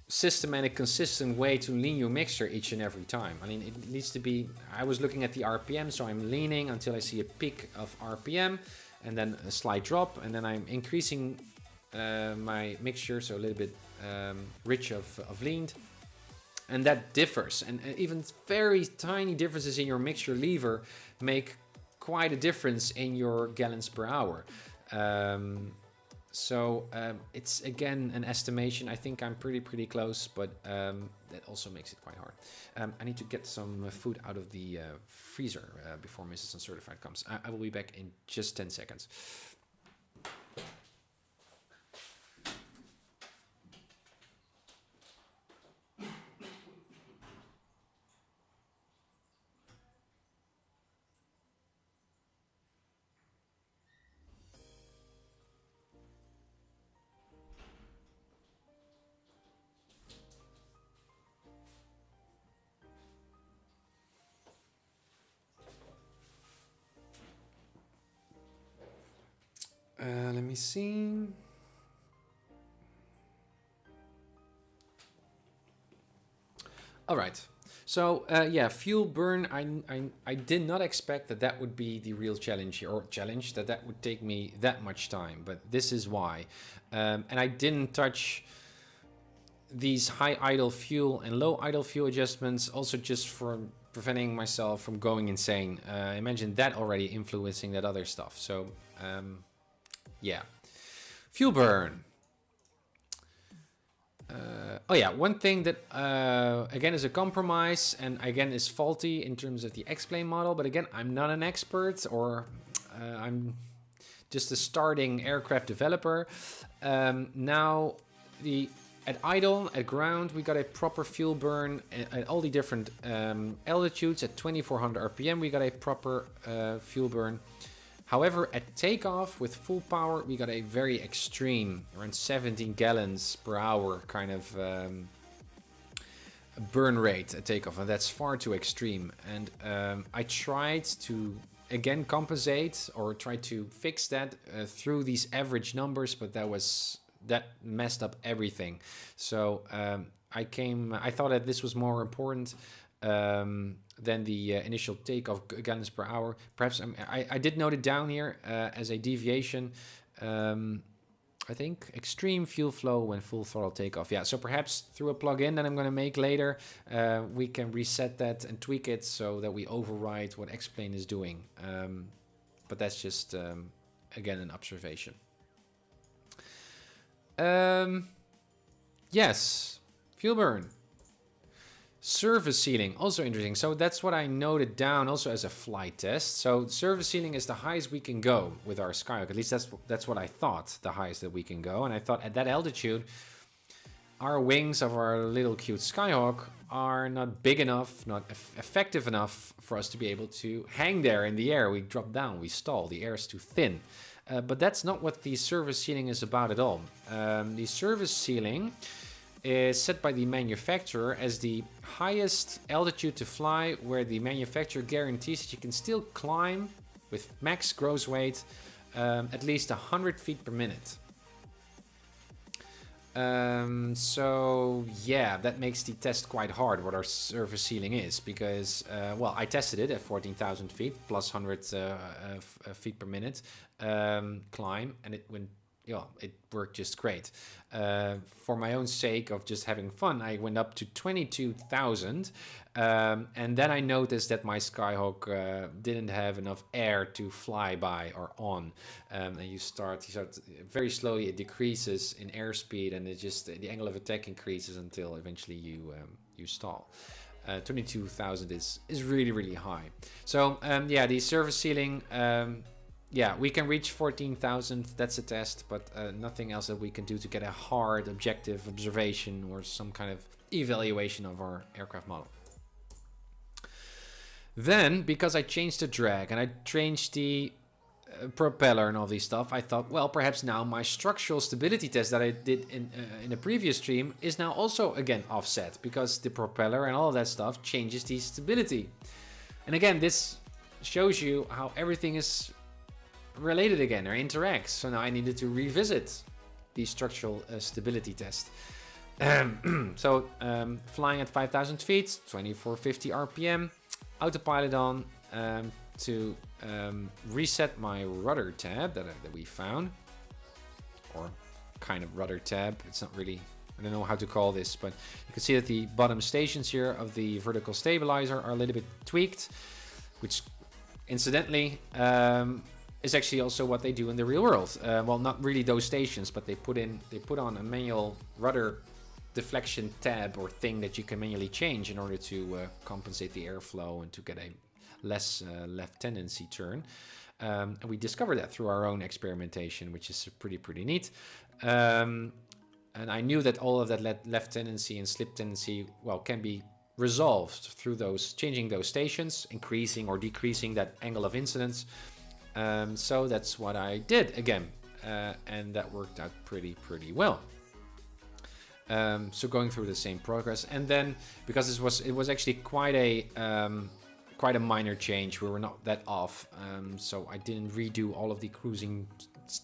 [SPEAKER 1] systematic, consistent way to lean your mixture each and every time. I mean, it needs to be, I was looking at the RPM, so I'm leaning until I see a peak of RPM, and then a slight drop, and then I'm increasing my mixture, so a little bit rich of leaned. And that differs, and even very tiny differences in your mixture lever make quite a difference in your gallons per hour. So it's again an estimation. I think I'm pretty close, but that also makes it quite hard. I need to get some food out of the freezer before Mrs. Uncertified comes. I will be back in just 10 seconds. Let me see. All right. So yeah, fuel burn. I did not expect that would be the real challenge here, or challenge that would take me that much time. But this is why. And I didn't touch these high idle fuel and low idle fuel adjustments, also just for preventing myself from going insane. Imagine that already influencing that other stuff. So yeah, fuel burn. Oh yeah, one thing that again is a compromise and again is faulty in terms of the X-Plane model, but again, I'm not an expert, or I'm just a starting aircraft developer. Now at idle, at ground, we got a proper fuel burn at all the different altitudes. At 2400 RPM, we got a proper fuel burn. However, at takeoff with full power, we got a very extreme, around 17 gallons per hour kind of burn rate at takeoff, and that's far too extreme. And I tried to again compensate or try to fix that through these average numbers, but that messed up everything. So I thought that this was more important than the initial takeoff gallons per hour. Perhaps I did note it down here as a deviation. I think extreme fuel flow when full throttle takeoff. Yeah, so perhaps through a plugin that I'm going to make later, we can reset that and tweak it so that we override what X-Plane is doing. But that's just, again, an observation. Yes, fuel burn. Surface sealing, also interesting. So that's what I noted down also as a flight test. So surface sealing is the highest we can go with our Skyhawk. At least that's what I thought, the highest that we can go. And I thought at that altitude, our wings of our little cute Skyhawk are not big enough, not effective enough for us to be able to hang there in the air. We drop down, we stall, the air is too thin. But that's not what the surface sealing is about at all. The surface sealing is set by the manufacturer as the highest altitude to fly, where the manufacturer guarantees that you can still climb with max gross weight at least 100 feet per minute. So yeah, that makes the test quite hard, what our surface sealing is, because well, I tested it at 14,000 feet plus 100 feet per minute climb, and it went, yeah, it worked just great. For my own sake of just having fun, I went up to 22,000, and then I noticed that my Skyhawk didn't have enough air to fly by or on. And you start very slowly, it decreases in airspeed, and it just the angle of attack increases until eventually you stall. 22,000 is really high. So yeah, the surface sealing. Yeah, we can reach 14,000, that's a test, but nothing else that we can do to get a hard objective observation or some kind of evaluation of our aircraft model. Then, because I changed the drag and I changed the propeller and all these stuff, I thought, well, perhaps now my structural stability test that I did in a previous stream is now also again offset, because the propeller and all of that stuff changes the stability. And again, this shows you how everything is related again, or interacts. So now I needed to revisit the structural stability test. Flying at 5,000 feet, 2450 RPM, autopilot on, to reset my rudder tab that we found, or kind of rudder tab. It's not really, I don't know how to call this, but you can see that the bottom stations here of the vertical stabilizer are a little bit tweaked, which incidentally is actually also what they do in the real world. Well, not really those stations, but they put on a manual rudder deflection tab or thing that you can manually change in order to compensate the airflow and to get a less left tendency turn. And we discovered that through our own experimentation, which is pretty neat. And I knew that all of that left tendency and slip tendency, well, can be resolved through those changing those stations, increasing or decreasing that angle of incidence. So that's what I did again, and that worked out pretty well. So going through the same progress, and then because it was actually quite a minor change, we were not that off, so I didn't redo all of the cruising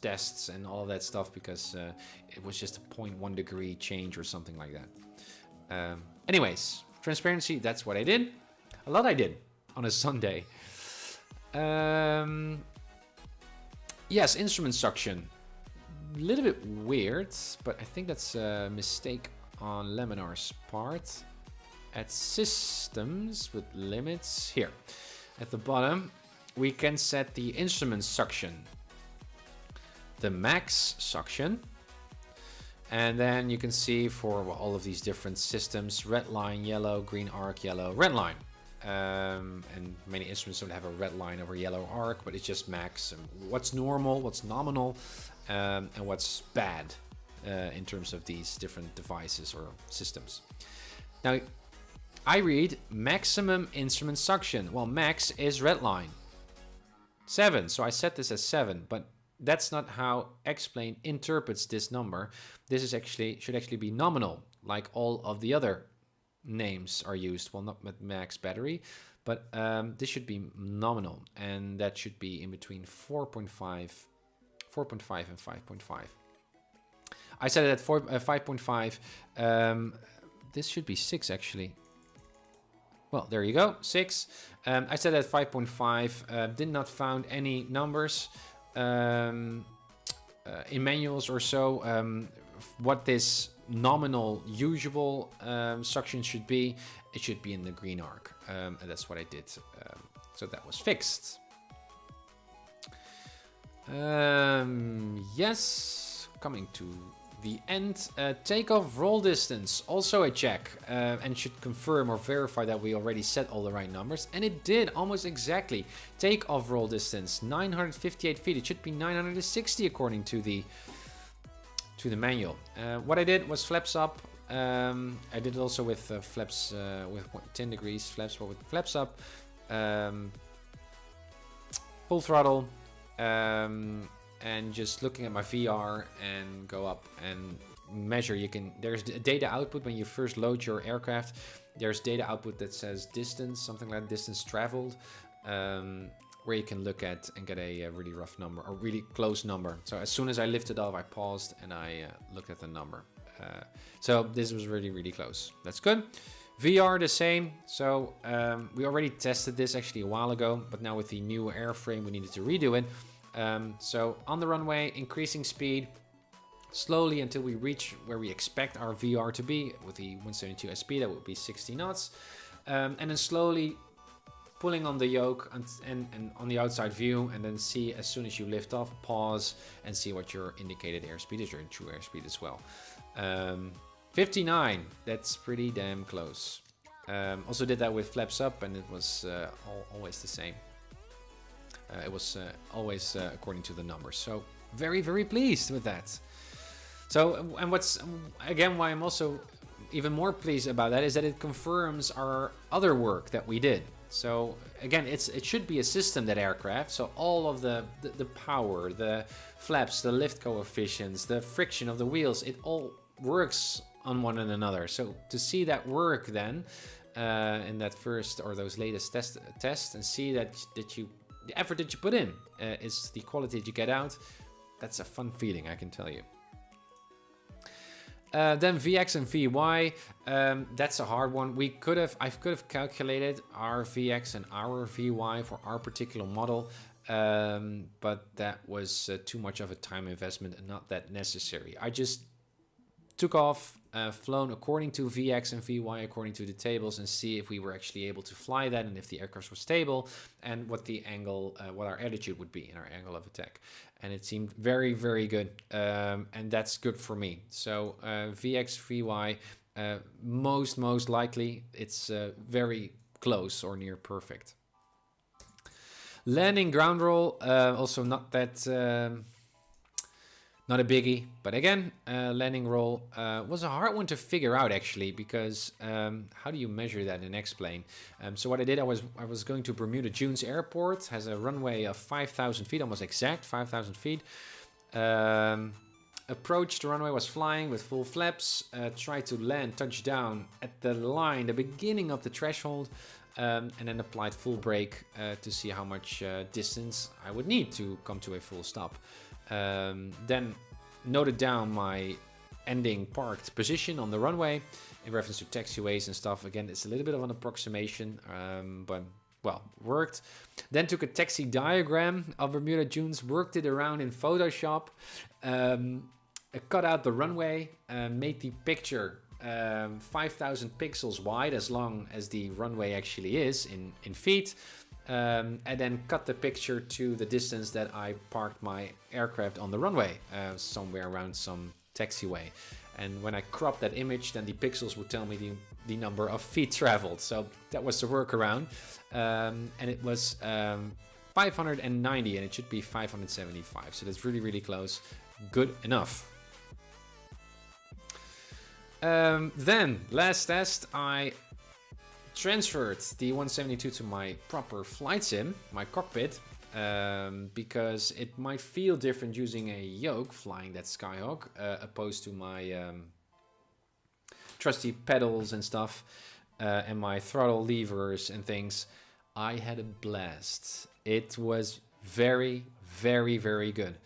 [SPEAKER 1] tests and all of that stuff, because it was just a 0.1 degree change or something like that. Anyways, transparency, that's what I did. A lot I did on a Sunday. Yes, instrument suction. A little bit weird, but I think that's a mistake on Laminar's part. At systems with limits, here at the bottom we can set the instrument suction, the max suction, and then you can see for all of these different systems, red line, yellow, green arc, yellow, red line. And many instruments don't have a red line over yellow arc, but it's just max, and what's normal, what's nominal, and what's bad in terms of these different devices or systems. Now I read maximum instrument suction. Well, max is red line 7, so I set this as 7, but that's not how X-Plane interprets this number. This is should actually be nominal, like all of the other names are used. Well, not with max battery, but this should be nominal, and that should be in between 4.5 and 5.5. I set it at 5.5. This should be 6 actually. Well, there you go, 6. I set it at 5.5. Did not found any numbers in manuals or so. What this nominal usual suction should be, it should be in the green arc, and that's what I did. So that was fixed. Yes, coming to the end. Takeoff roll distance, also a check, and should confirm or verify that we already set all the right numbers, and it did almost exactly. Takeoff roll distance 958 feet. It should be 960 according to the manual. What I did was flaps up. I did it also with flaps with 10 degrees flaps, but with flaps up, full throttle, and just looking at my VR and go up and measure. There's data output when you first load your aircraft. There's data output that says distance, something like distance traveled, where you can look at and get a really rough number or really close number. So as soon as I lifted off, I paused and I looked at the number. So this was really close. That's good. VR the same. So we already tested this actually a while ago, but now with the new airframe we needed to redo it. So on the runway, increasing speed slowly until we reach where we expect our VR to be. With the 172 SP, that would be 60 knots. And then slowly pulling on the yoke and on the outside view, and then see as soon as you lift off, pause and see what your indicated airspeed is, your true airspeed as well. 59, that's pretty damn close. Also did that with flaps up, and it was always the same. It was always according to the numbers. So very pleased with that. So, and what's again why I'm also even more pleased about that is that it confirms our other work that we did. So again, it should be a system, that aircraft. So all of the power, the flaps, the lift coefficients, the friction of the wheels, it all works on one another. So to see that work then in that first or those latest tests and see that you, the effort that you put in is the quality that you get out, that's a fun feeling, I can tell you. Then VX and VY, that's a hard one. I could have calculated our VX and our VY for our particular model, but that was too much of a time investment and not that necessary. I just took off, flown according to VX and VY, according to the tables, and see if we were actually able to fly that and if the aircraft was stable and what the angle, what our attitude would be in our angle of attack. And it seemed very, very good. And that's good for me. So VX, VY, most likely it's very close or near perfect. Landing ground roll, also not that... not a biggie, but again, landing roll was a hard one to figure out actually, because how do you measure that in X-plane? So what I did, I was going to Bermuda Dunes Airport, has a runway of 5,000 feet, almost exact 5,000 feet. Approached the runway, was flying with full flaps, tried to land, touch down at the line, the beginning of the threshold, and then applied full brake to see how much distance I would need to come to a full stop. Then noted down my ending parked position on the runway in reference to taxiways and stuff. Again, it's a little bit of an approximation, but well, worked. Then took a taxi diagram of Bermuda Dunes, worked it around in Photoshop, cut out the runway, made the picture 5,000 pixels wide, as long as the runway actually is in feet. And then cut the picture to the distance that I parked my aircraft on the runway, somewhere around some taxiway. And when I cropped that image, then the pixels would tell me the number of feet traveled. So that was the workaround. And it was 590 and it should be 575. So that's really, really close. Good enough. Then last test, I transferred the 172 to my proper flight sim, my cockpit, because it might feel different using a yoke flying that Skyhawk opposed to my trusty pedals and stuff and my throttle levers and things. I had a blast. It was very, very, very good.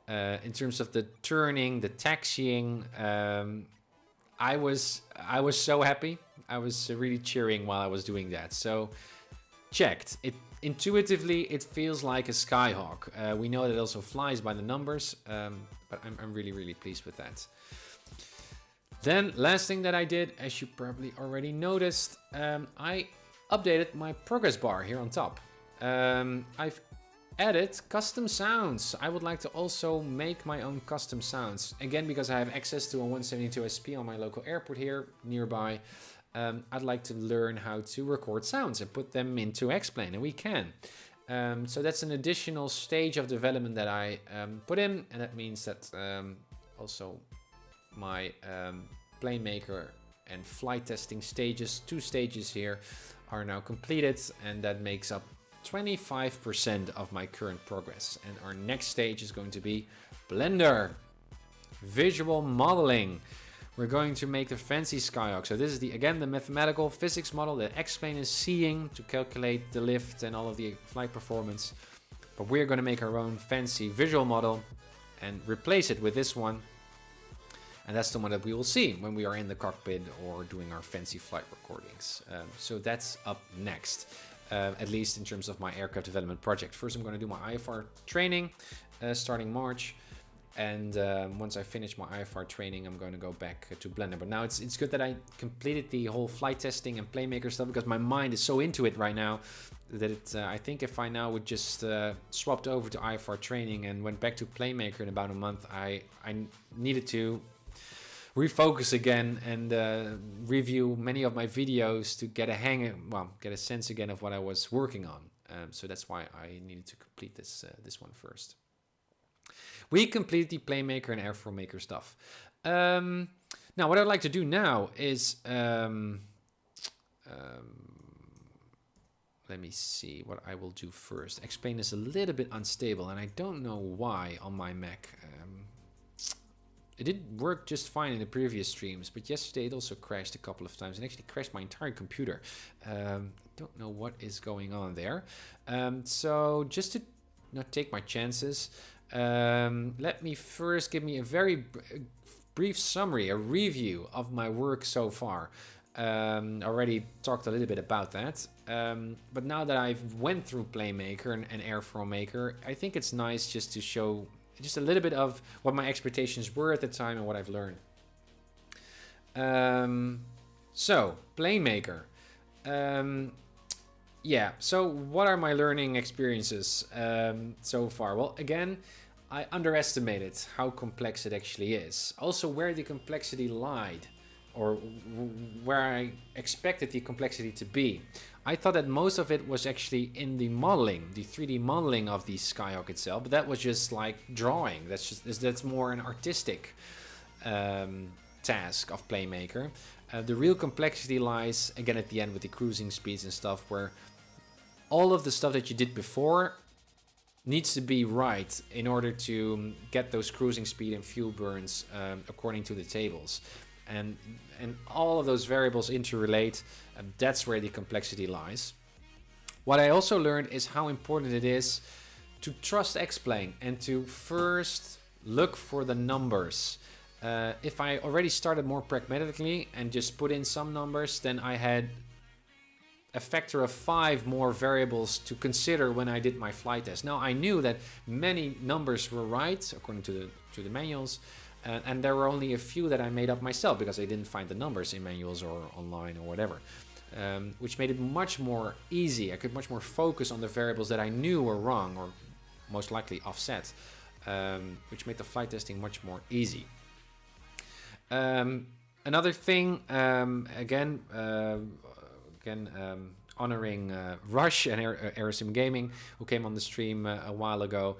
[SPEAKER 1] In terms of the turning, the taxiing, I was so happy. I was really cheering while I was doing that. So checked. Intuitively, it feels like a Skyhawk. We know that it also flies by the numbers, but I'm really, really pleased with that. Then last thing that I did, as you probably already noticed, I updated my progress bar here on top. I've added custom sounds. I would like to also make my own custom sounds. Again, because I have access to a 172 SP on my local airport here nearby. I'd like to learn how to record sounds and put them into X-Plane, and we can. So that's an additional stage of development that I put in, and that means that also my PlaneMaker and flight testing stages, 2 stages here, are now completed, and that makes up 25% of my current progress. And our next stage is going to be Blender, visual modeling. We're going to make the fancy Skyhawk. So this is again the mathematical physics model that X-Plane is seeing to calculate the lift and all of the flight performance. But we're going to make our own fancy visual model and replace it with this one. And that's the one that we will see when we are in the cockpit or doing our fancy flight recordings. So that's up next, at least in terms of my aircraft development project. First, I'm going to do my IFR training starting March. And once I finish my IFR training, I'm going to go back to Blender. But now it's good that I completed the whole flight testing and PlaneMaker stuff, because my mind is so into it right now that I think if I now would just swapped over to IFR training and went back to PlaneMaker in about a month, I needed to refocus again and review many of my videos to get get a sense again of what I was working on. So that's why I needed to complete this one first. We completed the PlaneMaker and AirfoilMaker stuff. Now, what I'd like to do now is... let me see what I will do first. X-Plane is a little bit unstable, and I don't know why on my Mac. It did work just fine in the previous streams, but yesterday it also crashed a couple of times and actually crashed my entire computer. Don't know what is going on there. So just to not take my chances, let me first give me a very brief summary, a review of my work so far. Already talked a little bit about that, but now that I've went through PlaneMaker and AirfoilMaker, I think it's nice just to show just a little bit of what my expectations were at the time and what I've learned. So, PlaneMaker. Yeah, so what are my learning experiences so far? Well, again, I underestimated how complex it actually is. Also, where the complexity lied, or where I expected the complexity to be. I thought that most of it was actually in the modeling, the 3D modeling of the Skyhawk itself, but that was just like drawing. That's more an artistic task of PlaneMaker. The real complexity lies again at the end with the cruising speeds and stuff, where all of the stuff that you did before needs to be right in order to get those cruising speed and fuel burns according to the tables. And all of those variables interrelate, and that's where the complexity lies. What I also learned is how important it is to trust X-Plane and to first look for the numbers. If I already started more pragmatically and just put in some numbers, then I had a factor of 5 more variables to consider when I did my flight test. Now I knew that many numbers were right according to the manuals, and there were only a few that I made up myself because I didn't find the numbers in manuals or online or whatever, which made it much more easy. I could much more focus on the variables that I knew were wrong or most likely offset, which made the flight testing much more easy. Another thing, again, honoring Rush and Aerosim Gaming, who came on the stream a while ago.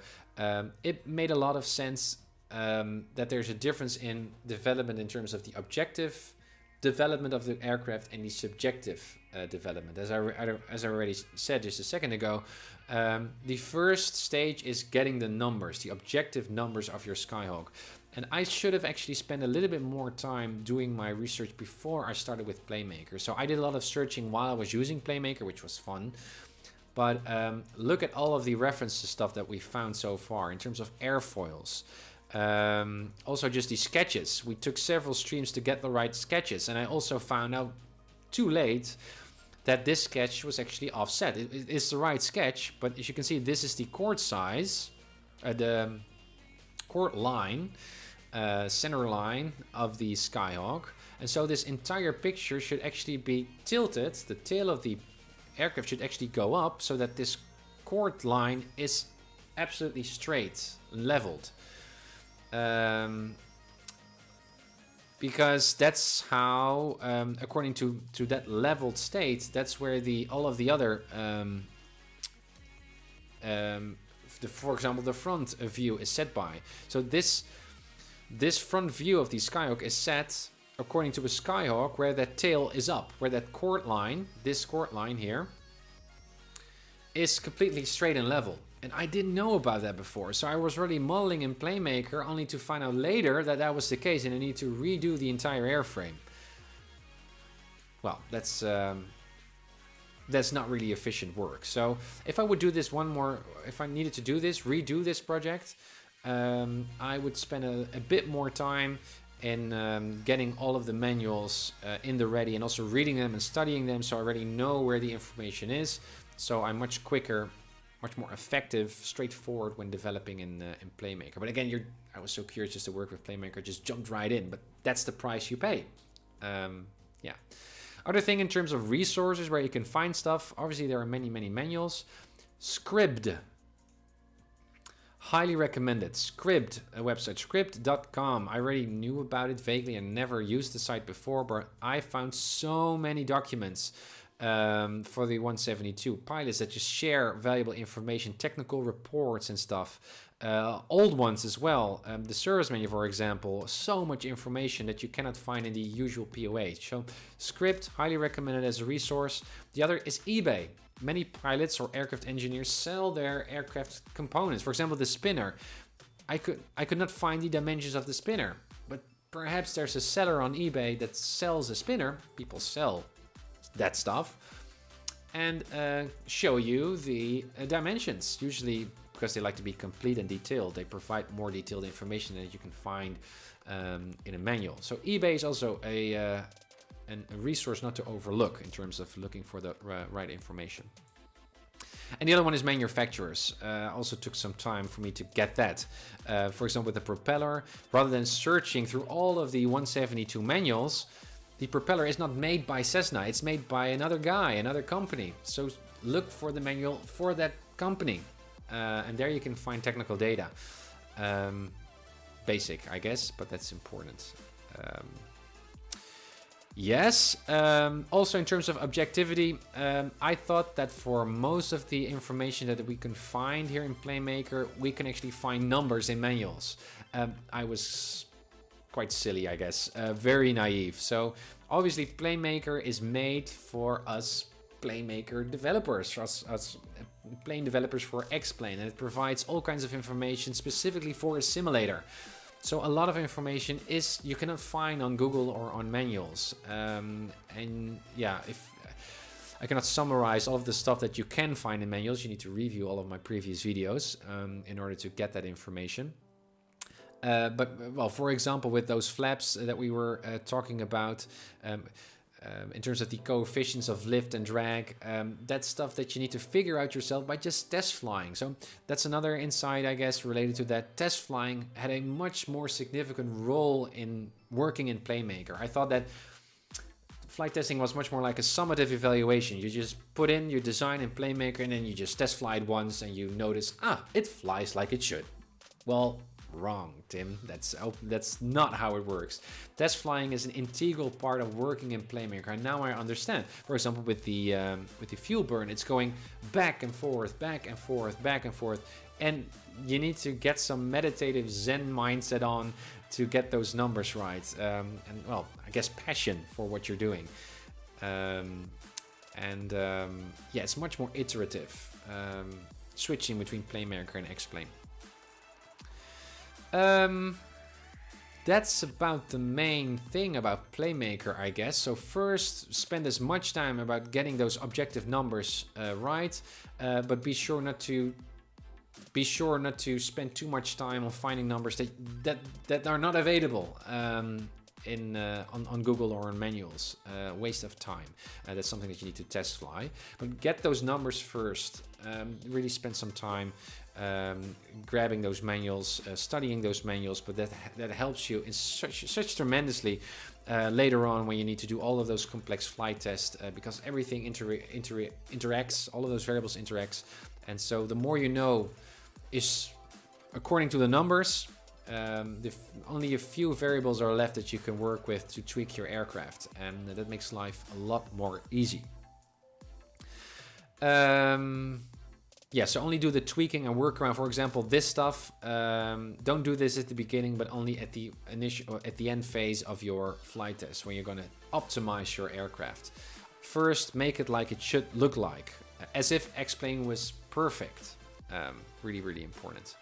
[SPEAKER 1] It made a lot of sense that there's a difference in development in terms of the objective development of the aircraft and the subjective development. As I already said just a second ago, the first stage is getting the numbers, the objective numbers of your Skyhawk. And I should have actually spent a little bit more time doing my research before I started with PlaneMaker. So I did a lot of searching while I was using PlaneMaker, which was fun. But look at all of the references stuff that we found so far in terms of airfoils. Also just the sketches. We took several streams to get the right sketches. And I also found out too late that this sketch was actually offset. It's the right sketch, but as you can see, this is the chord size, the chord line, center line of the Skyhawk, and so this entire picture should actually be tilted. The tail of the aircraft should actually go up so that this chord line is absolutely straight, leveled, because that's how, according to that leveled state, that's where all of the other for example, the front view is set by. So this front view of the Skyhawk is set according to a Skyhawk where that tail is up, where that chord line, this chord line here, is completely straight and level. And I didn't know about that before. So I was already modeling in PlaneMaker only to find out later that that was the case and I need to redo the entire airframe. Well, that's not really efficient work. So if I would do this if I needed to do this, redo this project, I would spend a bit more time in getting all of the manuals in the ready and also reading them and studying them, so I already know where the information is. So I'm much quicker, much more effective, straightforward when developing in PlaneMaker. But again, I was so curious just to work with PlaneMaker, just jumped right in. But that's the price you pay. Yeah. Other thing in terms of resources where you can find stuff, obviously there are many manuals. Scribd, highly recommended. Scribd, a website, scribd.com. I already knew about it vaguely and never used the site before, but I found so many documents for the 172 pilots that just share valuable information, technical reports and stuff. Old ones as well. The service manual, for example, so much information that you cannot find in the usual POH. So Scribd, highly recommended as a resource. The other is eBay. many pilots or aircraft engineers sell their aircraft components. For example, the spinner. I could not find the dimensions of the spinner, but perhaps there's a seller on eBay that sells a spinner. People sell that stuff and show you the dimensions. Usually, because they like to be complete and detailed, they provide more detailed information that you can find in a manual. So eBay is also a resource not to overlook in terms of looking for the right information. And the other one is manufacturers. Also took some time for me to get that. For example, with the propeller, rather than searching through all of the 172 manuals, the propeller is not made by Cessna, it's made by another guy, another company. So look for the manual for that company. And there you can find technical data. Basic, I guess, but that's important. Yes, also in terms of objectivity, I thought that for most of the information that we can find here in PlaneMaker, we can actually find numbers in manuals. I was quite silly, I guess, very naive. So obviously PlaneMaker is made for us PlaneMaker developers, us plane developers for X-Plane, and it provides all kinds of information specifically for a simulator. So a lot of information you cannot find on Google or on manuals. And yeah, if I cannot summarize all of the stuff that you can find in manuals, you need to review all of my previous videos in order to get that information. But well, for example, with those flaps that we were talking about, in terms of the coefficients of lift and drag, that's stuff that you need to figure out yourself by just test flying. So that's another insight, I guess, related to that. Test flying had a much more significant role in working in PlaneMaker. I thought that flight testing was much more like a summative evaluation. You just put in your design in PlaneMaker and then you just test fly it once and you notice, it flies like it should. Well, wrong, Tim. That's not how it works. Test flying is an integral part of working in PlaneMaker, and now I understand. For example, with the fuel burn, it's going back and forth, back and forth, back and forth, and you need to get some meditative Zen mindset on to get those numbers right. And well, I guess passion for what you're doing. Yeah, it's much more iterative, switching between PlaneMaker and X-Plane. That's about the main thing about PlaneMaker, I guess. So first, spend as much time about getting those objective numbers right, but be sure not to spend too much time on finding numbers that are not available on Google or on manuals. Waste of time. That's something that you need to test fly. But get those numbers first. Really spend some time grabbing those manuals, studying those manuals, but that helps you in such tremendously later on when you need to do all of those complex flight tests, because everything interacts, all of those variables interacts, and so the more you know is according to the numbers. Only a few variables are left that you can work with to tweak your aircraft, and that makes life a lot more easy. Yeah, so only do the tweaking and work around. For example, this stuff, don't do this at the beginning, but only at the end phase of your flight test when you're going to optimize your aircraft. First, make it like it should look like, as if X-Plane was perfect. Really, really important.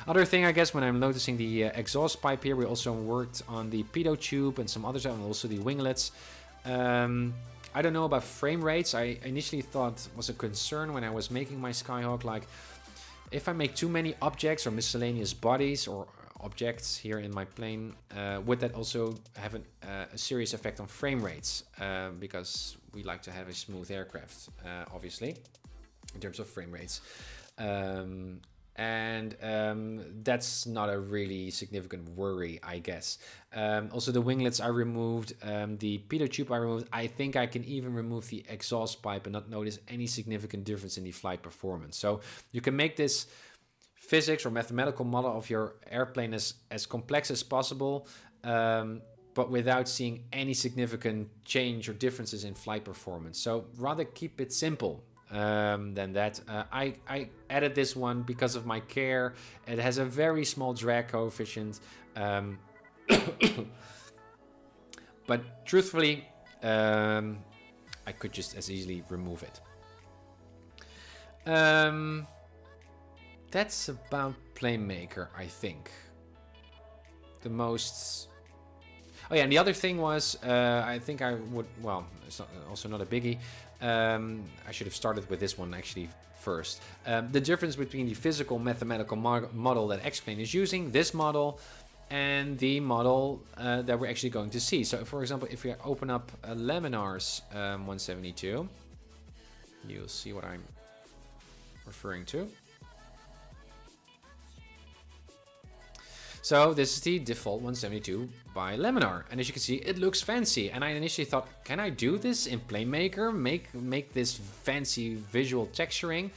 [SPEAKER 1] Other thing, I guess, when I'm noticing the exhaust pipe here, we also worked on the pitot tube and some others, and also the winglets. I don't know about frame rates. I initially thought was a concern when I was making my Skyhawk, like if I make too many objects or miscellaneous bodies or objects here in my plane, would that also have a serious effect on frame rates? Because we like to have a smooth aircraft, obviously, in terms of frame rates. That's not a really significant worry, I guess. Also the winglets I removed, the pitot tube I removed. I think I can even remove the exhaust pipe and not notice any significant difference in the flight performance. So you can make this physics or mathematical model of your airplane as complex as possible, but without seeing any significant change or differences in flight performance. So rather keep it simple. Than that. I added this one because of my care. It has a very small drag coefficient, but truthfully, I could just as easily remove it. That's about PlaneMaker, I think. The most... Oh yeah, and the other thing was, I think I would, well, it's not, also not a biggie. I should have started with this one actually first. The difference between the physical mathematical model that X-Plane is using, this model, and the model that we're actually going to see. So for example, if we open up Laminar's 172, you'll see what I'm referring to. So this is the default 172 by Laminar, and as you can see, it looks fancy. And I initially thought, can I do this in PlaneMaker? Make this fancy visual texturing?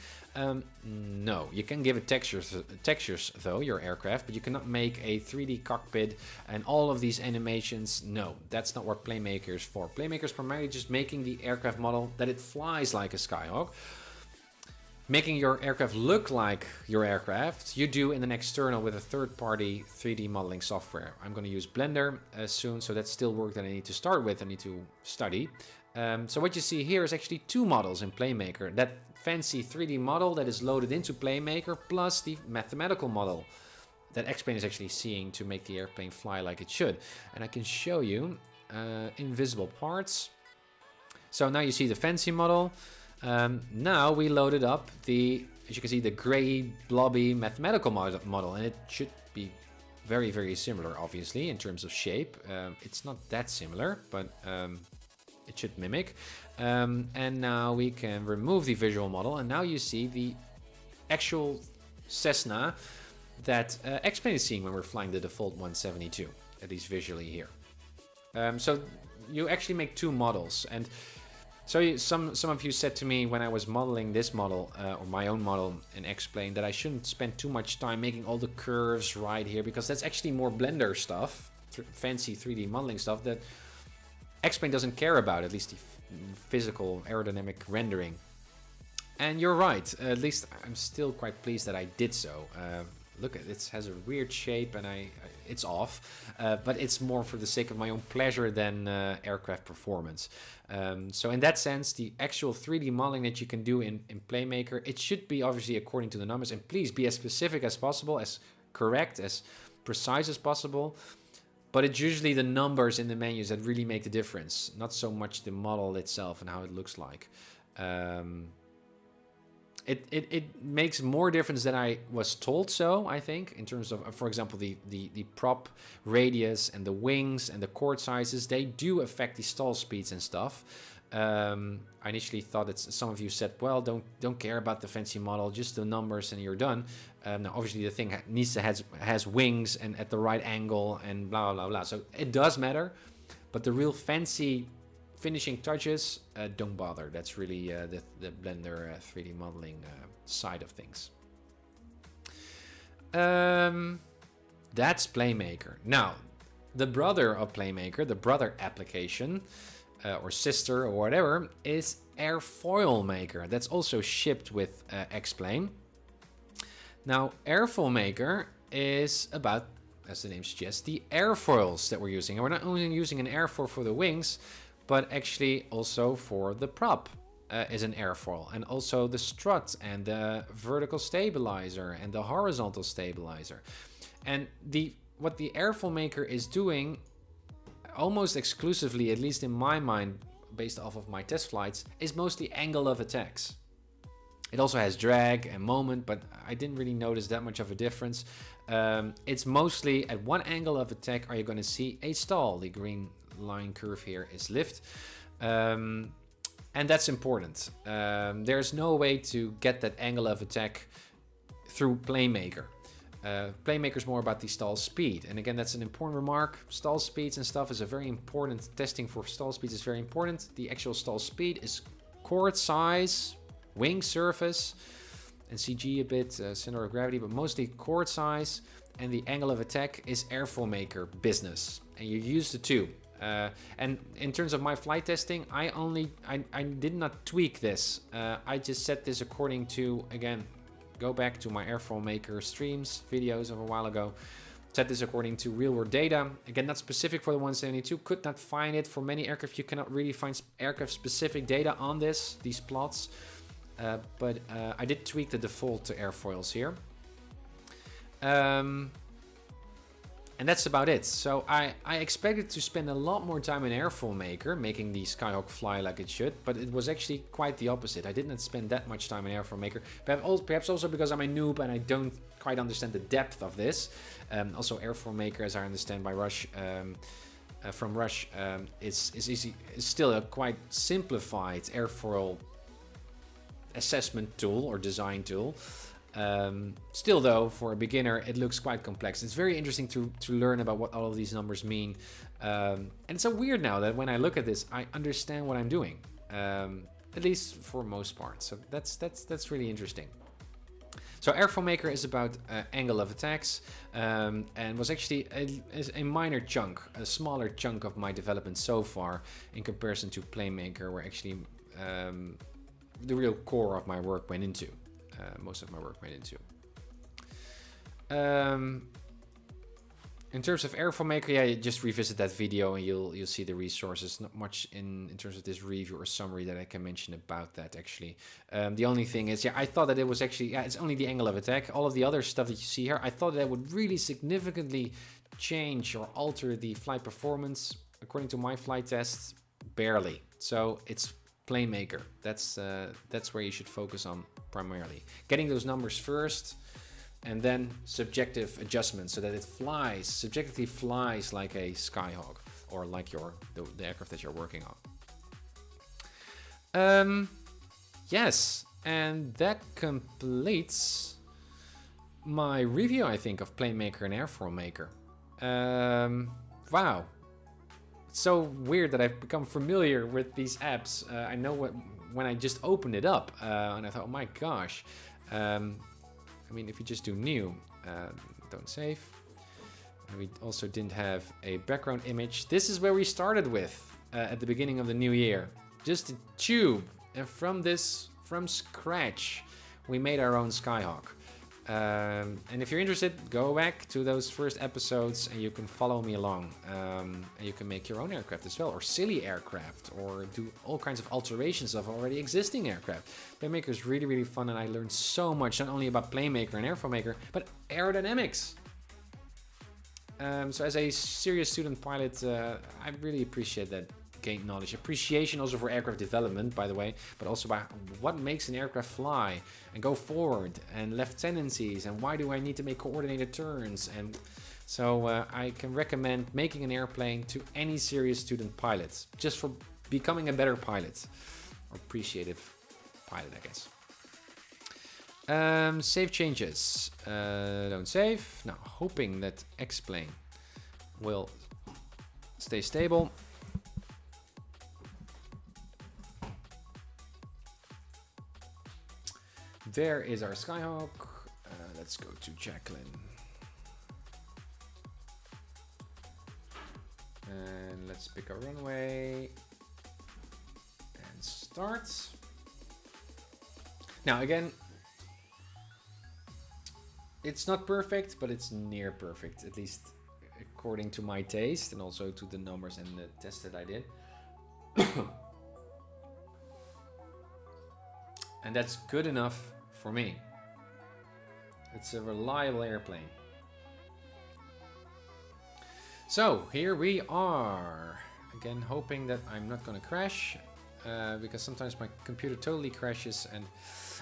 [SPEAKER 1] No, you can give it textures though, your aircraft, but you cannot make a 3D cockpit and all of these animations. No, that's not what PlaneMaker is for. PlaneMaker is primarily just making the aircraft model that it flies like a Skyhawk. Making your aircraft look like your aircraft, you do in an external with a third-party 3D modeling software. I'm going to use Blender soon, so that's still work that I need to start with. I need to study. So what you see here is actually two models in PlaneMaker. That fancy 3D model that is loaded into PlaneMaker, plus the mathematical model that X-Plane is actually seeing to make the airplane fly like it should. And I can show you invisible parts. So now you see the fancy model. Now we loaded up the, as you can see, the gray blobby mathematical model, and it should be very, very similar, obviously, in terms of shape. It's not that similar, but it should mimic. And now we can remove the visual model, and now you see the actual Cessna that X-Plane is seeing when we're flying the default 172, at least visually here. So you actually make two models, and so some of you said to me when I was modeling this model, or my own model in X-Plane, that I shouldn't spend too much time making all the curves right here, because that's actually more Blender stuff, fancy 3D modeling stuff that X-Plane doesn't care about, at least the physical aerodynamic rendering. And you're right, at least I'm still quite pleased that I did so. Look, it has a weird shape and it's off, but it's more for the sake of my own pleasure than aircraft performance. So in that sense, the actual 3D modeling that you can do in PlaneMaker, it should be obviously according to the numbers, and please be as specific as possible, as correct, as precise as possible. But it's usually the numbers in the menus that really make the difference, not so much the model itself and how it looks like. It makes more difference than I was told so, I think, in terms of, for example, the prop radius and the wings and the chord sizes. They do affect the stall speeds and stuff. I initially thought that some of you said, well, don't care about the fancy model, just the numbers and you're done. Now, obviously, the thing needs to has wings and at the right angle and blah, blah, blah. So it does matter, but the real fancy finishing touches, don't bother. That's really the Blender 3D modeling side of things. That's PlaneMaker. Now, the brother of PlaneMaker, the brother application, or sister or whatever, is AirfoilMaker. That's also shipped with X-Plane. Now, AirfoilMaker is about, as the name suggests, the airfoils that we're using. And we're not only using an airfoil for the wings, but actually also for the prop is an airfoil, and also the strut and the vertical stabilizer and the horizontal stabilizer. And what the AirfoilMaker is doing almost exclusively, at least in my mind, based off of my test flights, is mostly angle of attacks. It also has drag and moment, but I didn't really notice that much of a difference. It's mostly at one angle of attack are you going to see a stall. The green line curve here is lift, and that's important. There's no way to get that angle of attack through PlaneMaker. PlaneMaker is more about the stall speed, and again, that's an important remark. Stall speeds and stuff is a very important, testing for stall speeds is very important. The actual stall speed is chord size, wing surface, and CG a bit, center of gravity, but mostly chord size, and the angle of attack is AirfoilMaker business, and you use the two. And in terms of my flight testing, I did not tweak this. I just set this according to, again, go back to my AirfoilMaker streams, videos of a while ago. Set this according to real world data. Again, not specific for the 172, could not find it. For many aircraft, you cannot really find aircraft specific data on these plots. but I did tweak the default to airfoils here. And that's about it. So I expected to spend a lot more time in AirfoilMaker making the Skyhawk fly like it should, but it was actually quite the opposite. I did not spend that much time in AirfoilMaker, perhaps also because I'm a noob and I don't quite understand the depth of this. Also, AirfoilMaker, as I understand by Rush, from Rush, is still a quite simplified airfoil assessment tool or design tool. Still though, for a beginner, it looks quite complex. It's very interesting to learn about what all of these numbers mean. And it's so weird now that when I look at this, I understand what I'm doing, at least for most parts. So that's really interesting. So AirfoilMaker is about angle of attacks, and was actually a minor chunk, a smaller chunk of my development so far in comparison to PlaneMaker, where actually the real core of my work went into. Most of my work went into. In terms of AirfoilMaker, yeah, just revisit that video and you'll see the resources. Not much in terms of this review or summary that I can mention about that actually. The only thing is, yeah, I thought that it was actually, yeah, it's only the angle of attack. All of the other stuff that you see here, I thought that would really significantly change or alter the flight performance. According to my flight tests, barely. So it's PlaneMaker. That's where you should focus on primarily. Getting those numbers first, and then subjective adjustments so that it flies, subjectively flies like a Skyhawk or like the aircraft that you're working on. Yes, and that completes my review, I think, of PlaneMaker and AirfoilMaker. Wow. It's so weird that I've become familiar with these apps. I know when I just opened it up, and I thought, oh my gosh. I mean, if you just do new, don't save. And we also didn't have a background image. This is where we started with at the beginning of the new year. Just a tube. And from scratch, we made our own Skyhawk. And if you're interested, go back to those first episodes and you can follow me along. And you can make your own aircraft as well, or silly aircraft, or do all kinds of alterations of already existing aircraft. PlaneMaker is really, really fun, and I learned so much, not only about PlaneMaker and AirfoilMaker, but aerodynamics. So as a serious student pilot, I really appreciate that gained knowledge. Appreciation also for aircraft development, by the way, but also by what makes an aircraft fly and go forward, and left tendencies, and why do I need to make coordinated turns. And so I can recommend making an airplane to any serious student pilot, just for becoming a better pilot, or appreciative pilot, I guess. Save changes. Don't save. Now, hoping that X-plane will stay stable. There is our Skyhawk. Let's go to Jacqueline. And let's pick a runway and start. Now again, it's not perfect, but it's near perfect, at least according to my taste and also to the numbers and the test that I did. And that's good enough for me. It's a reliable airplane. So here we are. Again, hoping that I'm not gonna crash, because sometimes my computer totally crashes. And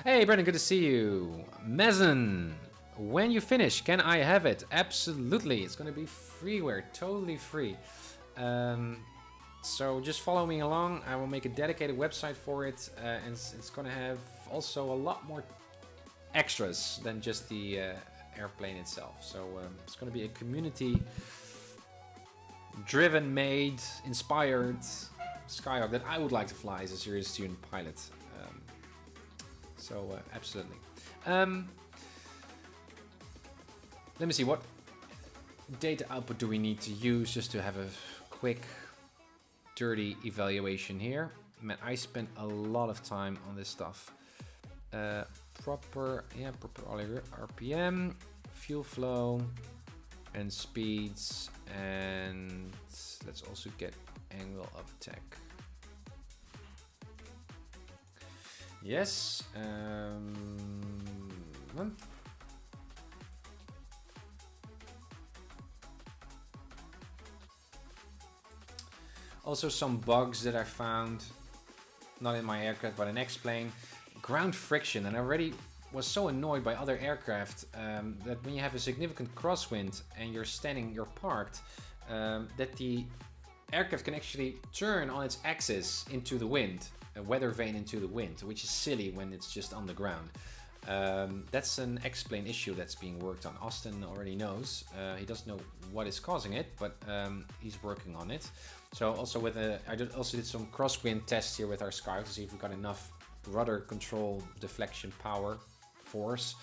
[SPEAKER 1] hey, Brendan, good to see you. Mazen, when you finish, can I have it? Absolutely, it's gonna be freeware, totally free. So just follow me along. I will make a dedicated website for it, and it's gonna have also a lot more extras than just the airplane itself. So it's gonna be a community driven, made, inspired Skyhawk that I would like to fly as a serious student pilot. So absolutely. Let me see, what data output do we need to use just to have a quick dirty evaluation here. Man, I spent a lot of time on this stuff. Proper RPM, fuel flow, and speeds, and let's also get angle of attack. Yes. Also some bugs that I found, not in my aircraft, but in X-Plane. Ground friction, and I already was so annoyed by other aircraft that when you have a significant crosswind and you're parked, that the aircraft can actually turn on its axis into the wind, a weather vane into the wind, which is silly when it's just on the ground. That's an X-Plane issue that's being worked on. Austin already knows. He doesn't know what is causing it, but he's working on it. So also I also did some crosswind tests here with our Skyhawk to see if we got enough rudder control, deflection, power, force,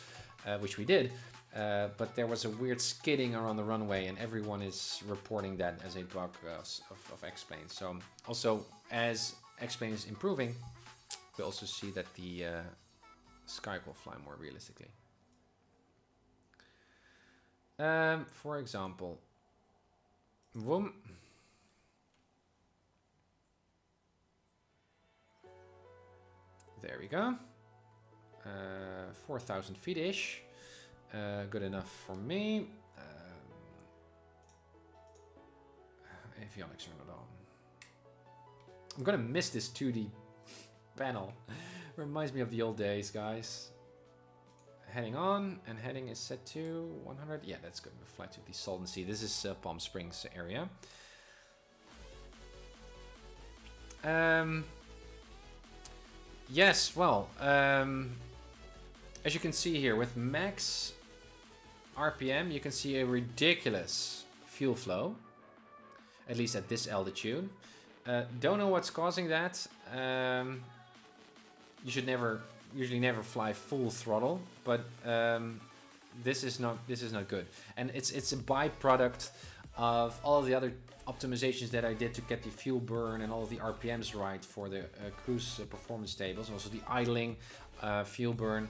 [SPEAKER 1] which we did. But there was a weird skidding around the runway, and everyone is reporting that as a bug of X-Plane. So also, as X-Plane is improving, we also see that the Skyhawk will fly more realistically. For example, boom. There we go. 4,000 feet-ish. Good enough for me. Avionics are not on. I'm gonna miss this 2D panel. Reminds me of the old days, guys. Heading on, and heading is set to 100. Yeah, that's good. We'll fly to the Salton Sea. This is Palm Springs area. Yes, well, as you can see here, with max RPM, you can see a ridiculous fuel flow, at least at this altitude. Don't know what's causing that. You should usually never fly full throttle, but this is not good, and it's a byproduct of all of the other optimizations that I did to get the fuel burn and all of the RPMs right for the cruise performance tables, also the idling, fuel burn.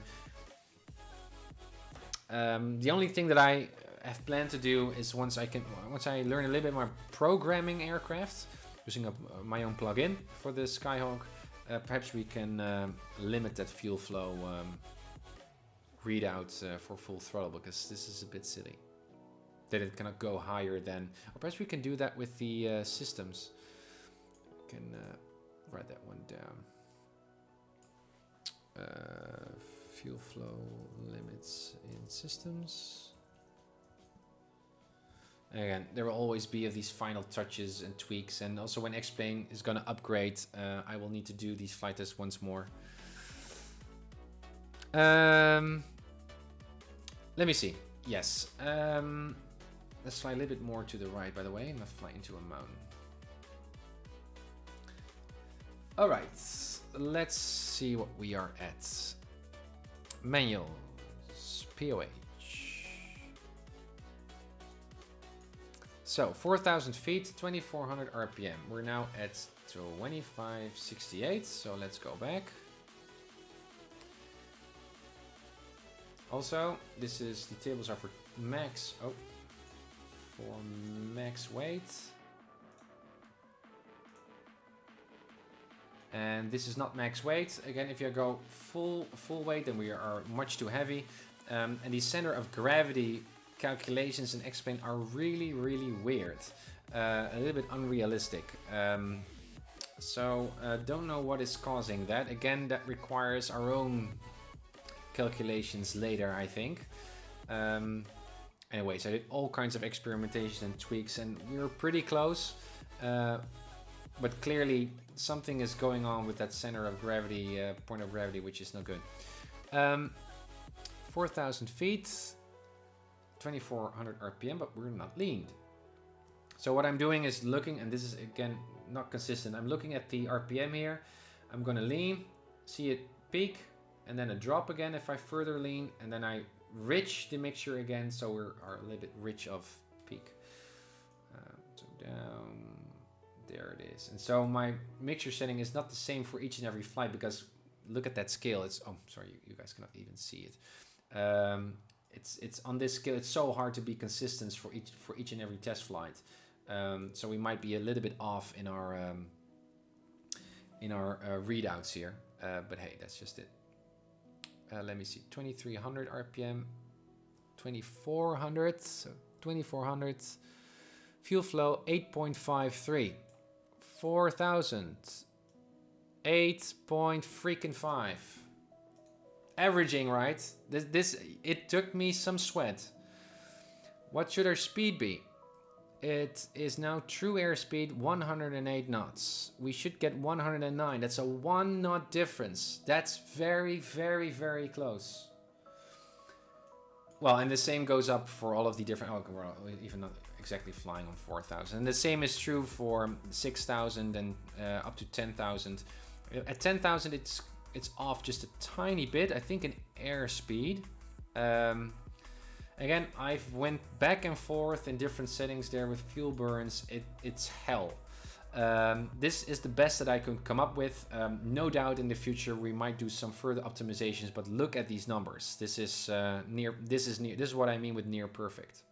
[SPEAKER 1] The only thing that I have planned to do is once I learn a little bit more programming aircraft using my own plugin for the Skyhawk, perhaps we can limit that fuel flow readout for full throttle, because this is a bit silly that it cannot go higher than, or perhaps we can do that with the systems. I can write that one down. Fuel flow limits in systems. Again, there will always be of these final touches and tweaks, and also when X-Plane is going to upgrade, I will need to do these flight tests once more. Let me see. Yes. Let's fly a little bit more to the right, by the way. I'm not flying into a mountain. All right. Let's see what we are at. Manuals. POH. So 4,000 feet, 2,400 RPM. We're now at 2568. So let's go back. Also, the tables are for max. Oh. For max weight, and this is not max weight. Again, if you go full weight, then we are much too heavy, and the center of gravity calculations in X-Plane are really weird, a little bit unrealistic. So don't know what is causing that. Again, that requires our own calculations later, I think. Anyways, I did all kinds of experimentation and tweaks, and we were pretty close. But clearly, something is going on with that center of gravity, point of gravity, which is not good. 4,000 feet, 2,400 RPM, but we're not leaned. So what I'm doing is looking, and this is again not consistent. I'm looking at the RPM here. I'm going to lean, see it peak, and then a drop again if I further lean, and then I rich the mixture again, so we are a little bit rich of peak. So down, there it is. And so my mixture setting is not the same for each and every flight, because look at that scale. It's, oh, sorry, you guys cannot even see it. It's on this scale. It's so hard to be consistent for each and every test flight. So we might be a little bit off in our readouts here. but hey, that's just it. Let me see, 2300 RPM, 2400, so 2400. Fuel flow 8.53, 4000, 8.5. Averaging, right? This it took me some sweat. What should our speed be? It is now true airspeed 108 knots. We should get 109. That's a 1 knot difference. That's very, very, very close. Well, and the same goes up for all of the different, oh, we're even not exactly flying on 4,000. And the same is true for 6,000 and up to 10,000. At 10,000, it's off just a tiny bit, I think in airspeed. Again, I've went back and forth in different settings there with fuel burns. It's hell. This is the best that I could come up with. No doubt in the future we might do some further optimizations, but look at these numbers. This is This is what I mean with near perfect.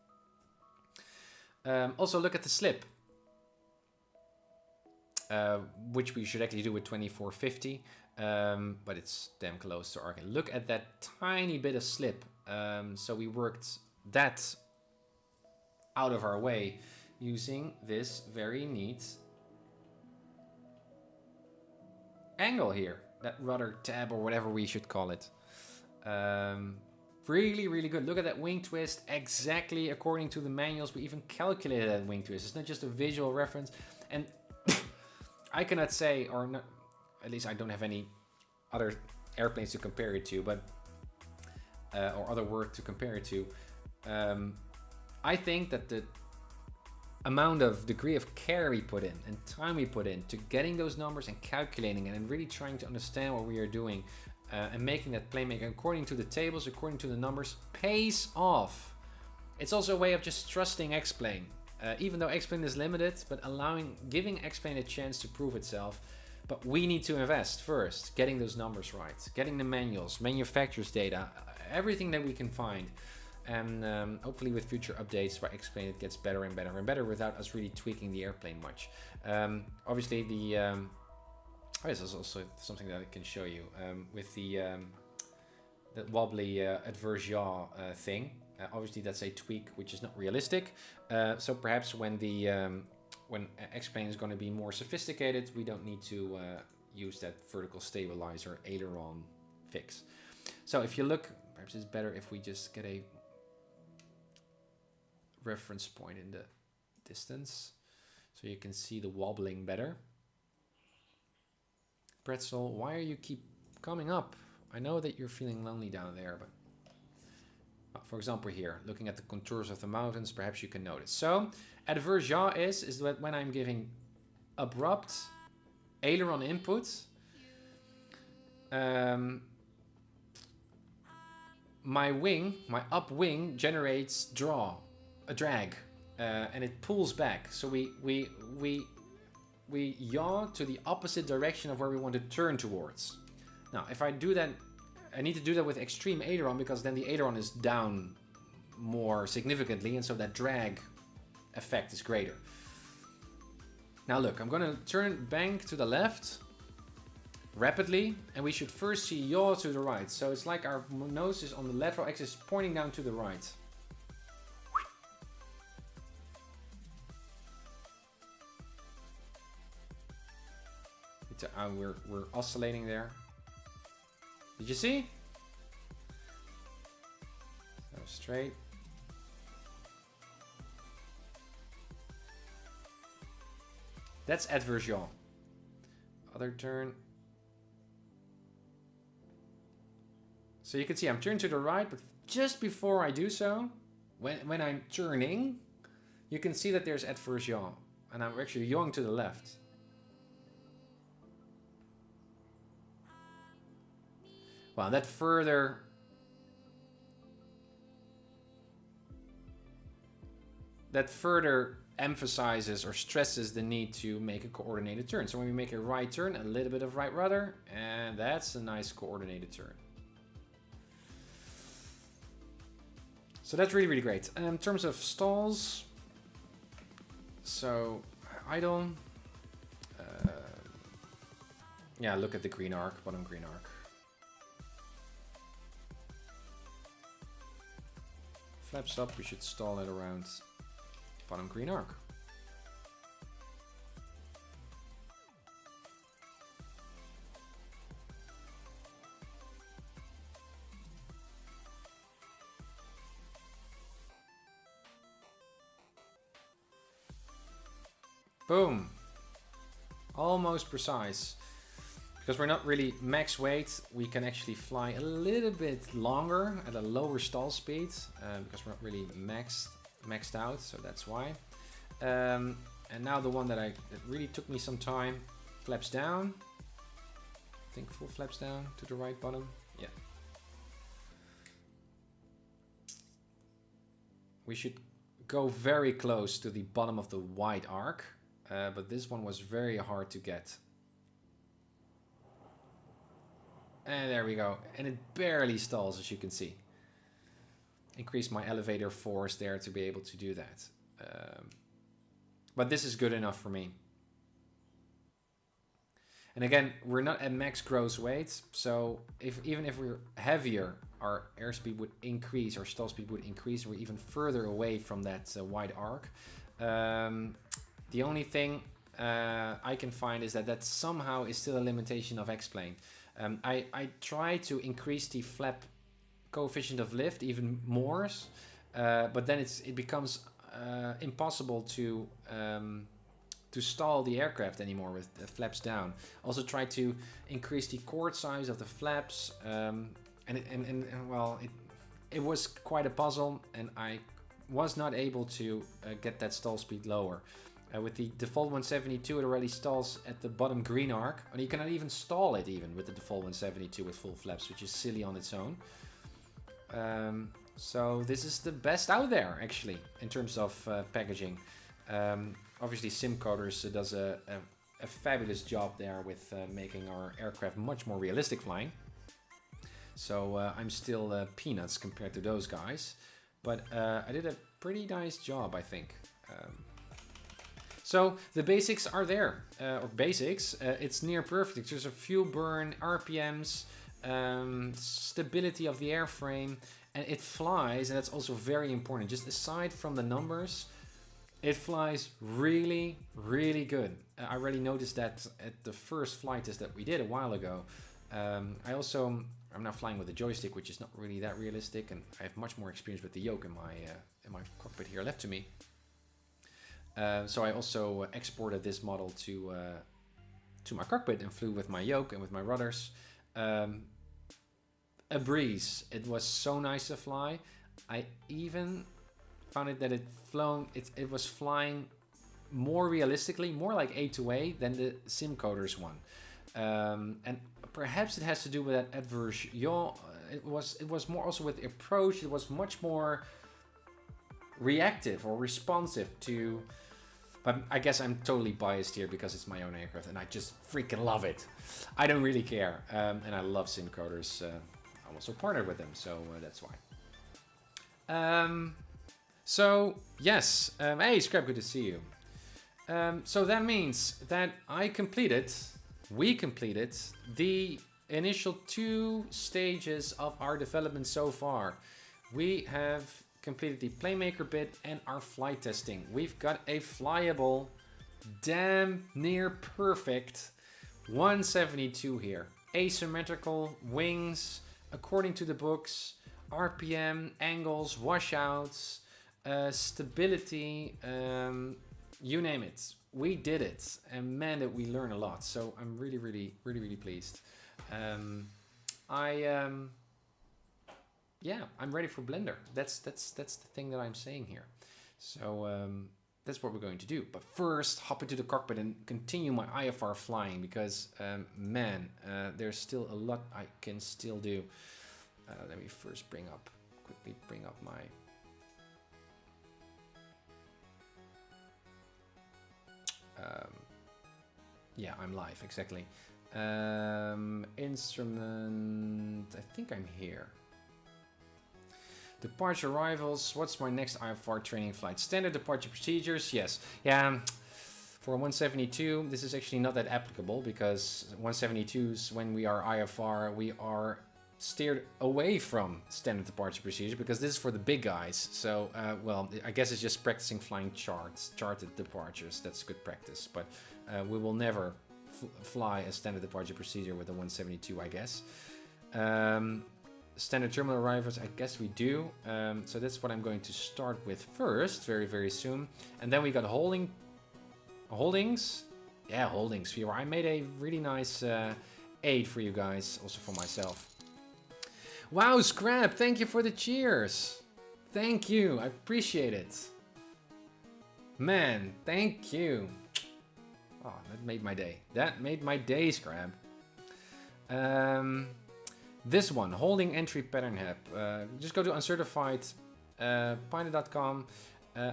[SPEAKER 1] Also look at the slip, which we should actually do with 2450, but it's damn close to Arc. Look at that tiny bit of slip. So we worked that out of our way using this very neat angle here, that rudder tab or whatever we should call it. Really, really good. Look at that wing twist, exactly according to the manuals. We even calculated that wing twist. It's not just a visual reference. And I cannot say, or not, at least I don't have any other airplanes to compare it to, but or other work to compare it to. I think that the amount of degree of care we put in and time we put in to getting those numbers and calculating it and really trying to understand what we are doing and making that PlaneMaker according to the tables, according to the numbers, pays off. It's also a way of just trusting X-Plane, even though X-Plane is limited, but giving X-Plane a chance to prove itself. But we need to invest first, getting those numbers right, getting the manuals, manufacturer's data, everything that we can find. And hopefully with future updates by X-Plane it gets better and better and better without us really tweaking the airplane much. Obviously this is also something that I can show you with the wobbly adverse yaw thing. Obviously that's a tweak which is not realistic. So perhaps when when X-Plane is going to be more sophisticated, we don't need to use that vertical stabilizer aileron fix. So if you look, perhaps it's better if we just get a reference point in the distance so you can see the wobbling better. Pretzel, why are you keep coming up? I know that you're feeling lonely down there, but for example here, looking at the contours of the mountains, perhaps you can notice. So adverse yaw is that when I'm giving abrupt aileron input, my up wing generates a drag, and it pulls back. So we yaw to the opposite direction of where we want to turn towards. Now, if I do that, I need to do that with extreme aileron because then the aileron is down more significantly, and so that drag effect is greater. Now look, I'm gonna turn bank to the left rapidly, and we should first see yaw to the right. So it's like our nose is on the lateral axis pointing down to the right. We're oscillating there. Did you see? So straight. That's adverse yaw. Other turn. So you can see I'm turned to the right, but just before I do so, when I'm turning, you can see that there's adverse yaw. And I'm actually yawing to the left. Well, that further emphasizes or stresses the need to make a coordinated turn. So when we make a right turn, a little bit of right rudder, and that's a nice coordinated turn. So that's really, really great. In terms of stalls, so idle, Yeah, look at the green arc, bottom green arc. Flaps up, we should stall it around bottom green arc. Boom. Almost precise. Because we're not really max weight, we can actually fly a little bit longer at a lower stall speed. Because we're not really maxed out, so that's why. And now the one that really took me some time. Flaps down. I think full flaps down to the right bottom. Yeah. We should go very close to the bottom of the wide arc. But this one was very hard to get. And there we go. And it barely stalls, as you can see. Increase my elevator force there to be able to do that. But this is good enough for me. And again, we're not at max gross weight. So even if we're heavier, our airspeed would increase, our stall speed would increase. We're even further away from that wide arc. The only thing I can find is that somehow is still a limitation of X-Plane. I try to increase the flap coefficient of lift even more, but then it becomes impossible to stall the aircraft anymore with the flaps down. Also try to increase the chord size of the flaps, well, it was quite a puzzle, and I was not able to get that stall speed lower. With the default 172, it already stalls at the bottom green arc. And you cannot even stall it even with the default 172 with full flaps, which is silly on its own. So this is the best out there, actually, in terms of packaging. Obviously, SimCoders does a fabulous job there with making our aircraft much more realistic flying. So I'm still peanuts compared to those guys. But I did a pretty nice job, I think. So the basics are there, or basics. It's near perfect. There's a fuel burn, RPMs, stability of the airframe, and it flies, and that's also very important. Just aside from the numbers, it flies really, really good. I already noticed that at the first flight test that we did a while ago. I'm now flying with a joystick, which is not really that realistic, and I have much more experience with the yoke in my cockpit here left to me. So I also exported this model to my cockpit and flew with my yoke and with my rudders. A breeze. It was so nice to fly. I even found it that it was flying more realistically, more like A2A than the SimCoders one. And perhaps it has to do with that adverse yaw. It was more also with the approach. It was much more reactive or responsive to. But I guess I'm totally biased here because it's my own aircraft and I just freaking love it. I don't really care. And I love SimCoders. I'm also partnered with them, so that's why. So, yes. Hey, Scrap, good to see you. So that means that we completed the initial 2 stages of our development so far. We have completed the PlaneMaker bit and our flight testing. We've got a flyable, damn near perfect 172 here. Asymmetrical wings, according to the books, RPM, angles, washouts, stability, you name it. We did it, and man, did we learn a lot. So I'm really, really, really, really pleased. Yeah, I'm ready for Blender. That's the thing that I'm saying here. So that's what we're going to do. But first, hop into the cockpit and continue my IFR flying because, man, there's still a lot I can still do. Let me first quickly bring up my... yeah, I'm live, exactly. Instrument, I think I'm here. Departure arrivals. What's my next IFR training flight? Standard departure procedures. Yes. Yeah. For 172, this is actually not that applicable because 172s, when we are IFR, we are steered away from standard departure procedure because this is for the big guys. So, well, I guess it's just practicing flying charted departures. That's good practice, but we will never fly a standard departure procedure with a 172, I guess. Standard terminal arrivals, I guess we do. So that's what I'm going to start with first, very, very soon. And then we got holdings. Yeah, holdings viewer. I made a really nice aid for you guys, also for myself. Wow, Scrap, thank you for the cheers. Thank you, I appreciate it. Man, thank you. Oh, that made my day. That made my day, Scrap. This one, holding entry pattern hub. Just go to UncertifiedPilot.com.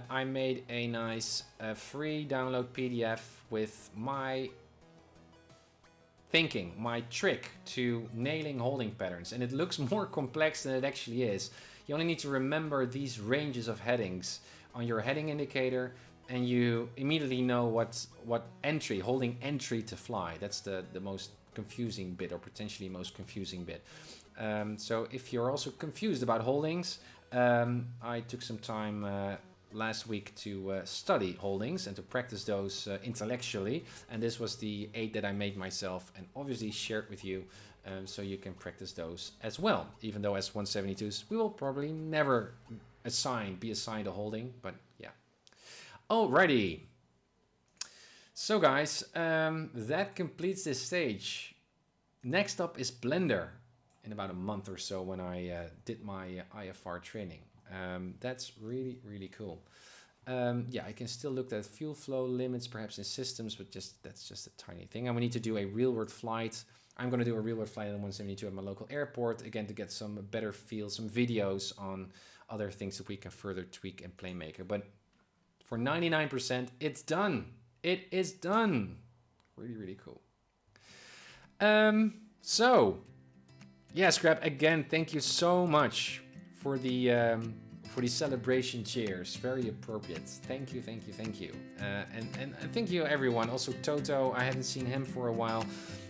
[SPEAKER 1] I made a nice free download PDF with my thinking, my trick to nailing holding patterns. And it looks more complex than it actually is. You only need to remember these ranges of headings on your heading indicator, and you immediately know what entry, holding entry to fly. That's the most confusing bit, or potentially most confusing bit. So if you're also confused about holdings, I took some time last week to study holdings and to practice those intellectually, and this was the aid that I made myself and obviously shared with you, so you can practice those as well, even though as 172s we will probably never be assigned a holding, but yeah. Alrighty, so guys, that completes this stage. Next up is Blender in about a month or so, when I did my IFR training. That's really, really cool. Yeah, I can still look at fuel flow limits, perhaps in systems, but that's just a tiny thing. And we need to do a real-world flight. I'm going to do a real-world flight on 172 at my local airport, again, to get some better feel, some videos on other things that we can further tweak in PlaneMaker. But for 99%, it's done. It is done. Really, really cool. So, yeah, Scrap, again, thank you so much for the celebration cheers. Very appropriate. Thank you, thank you, thank you. And thank you, everyone. Also, Toto, I haven't seen him for a while.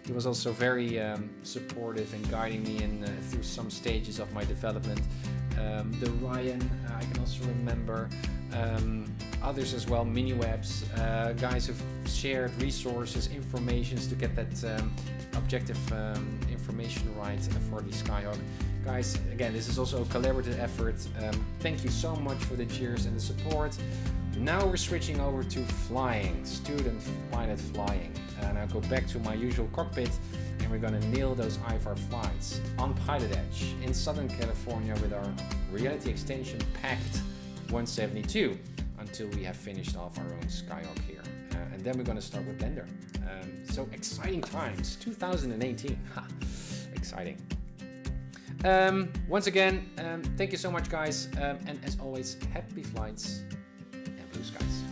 [SPEAKER 1] He was also very supportive and guiding me in through some stages of my development. The Ryan, I can also remember. Others as well, MiniWebs, guys who've shared resources, informations to get that objective information right for the Skyhawk. Guys, again, this is also a collaborative effort. Thank you so much for the cheers and the support. Now we're switching over to flying, student pilot flying. And I'll go back to my usual cockpit, and we're gonna nail those IFR flights on Pilot Edge in Southern California with our reality extension packed 172 until we have finished off our own Skyhawk here. And then we're gonna start with Blender. So exciting times, 2018, ha, exciting. Once again, thank you so much, guys. And as always, happy flights and blue skies.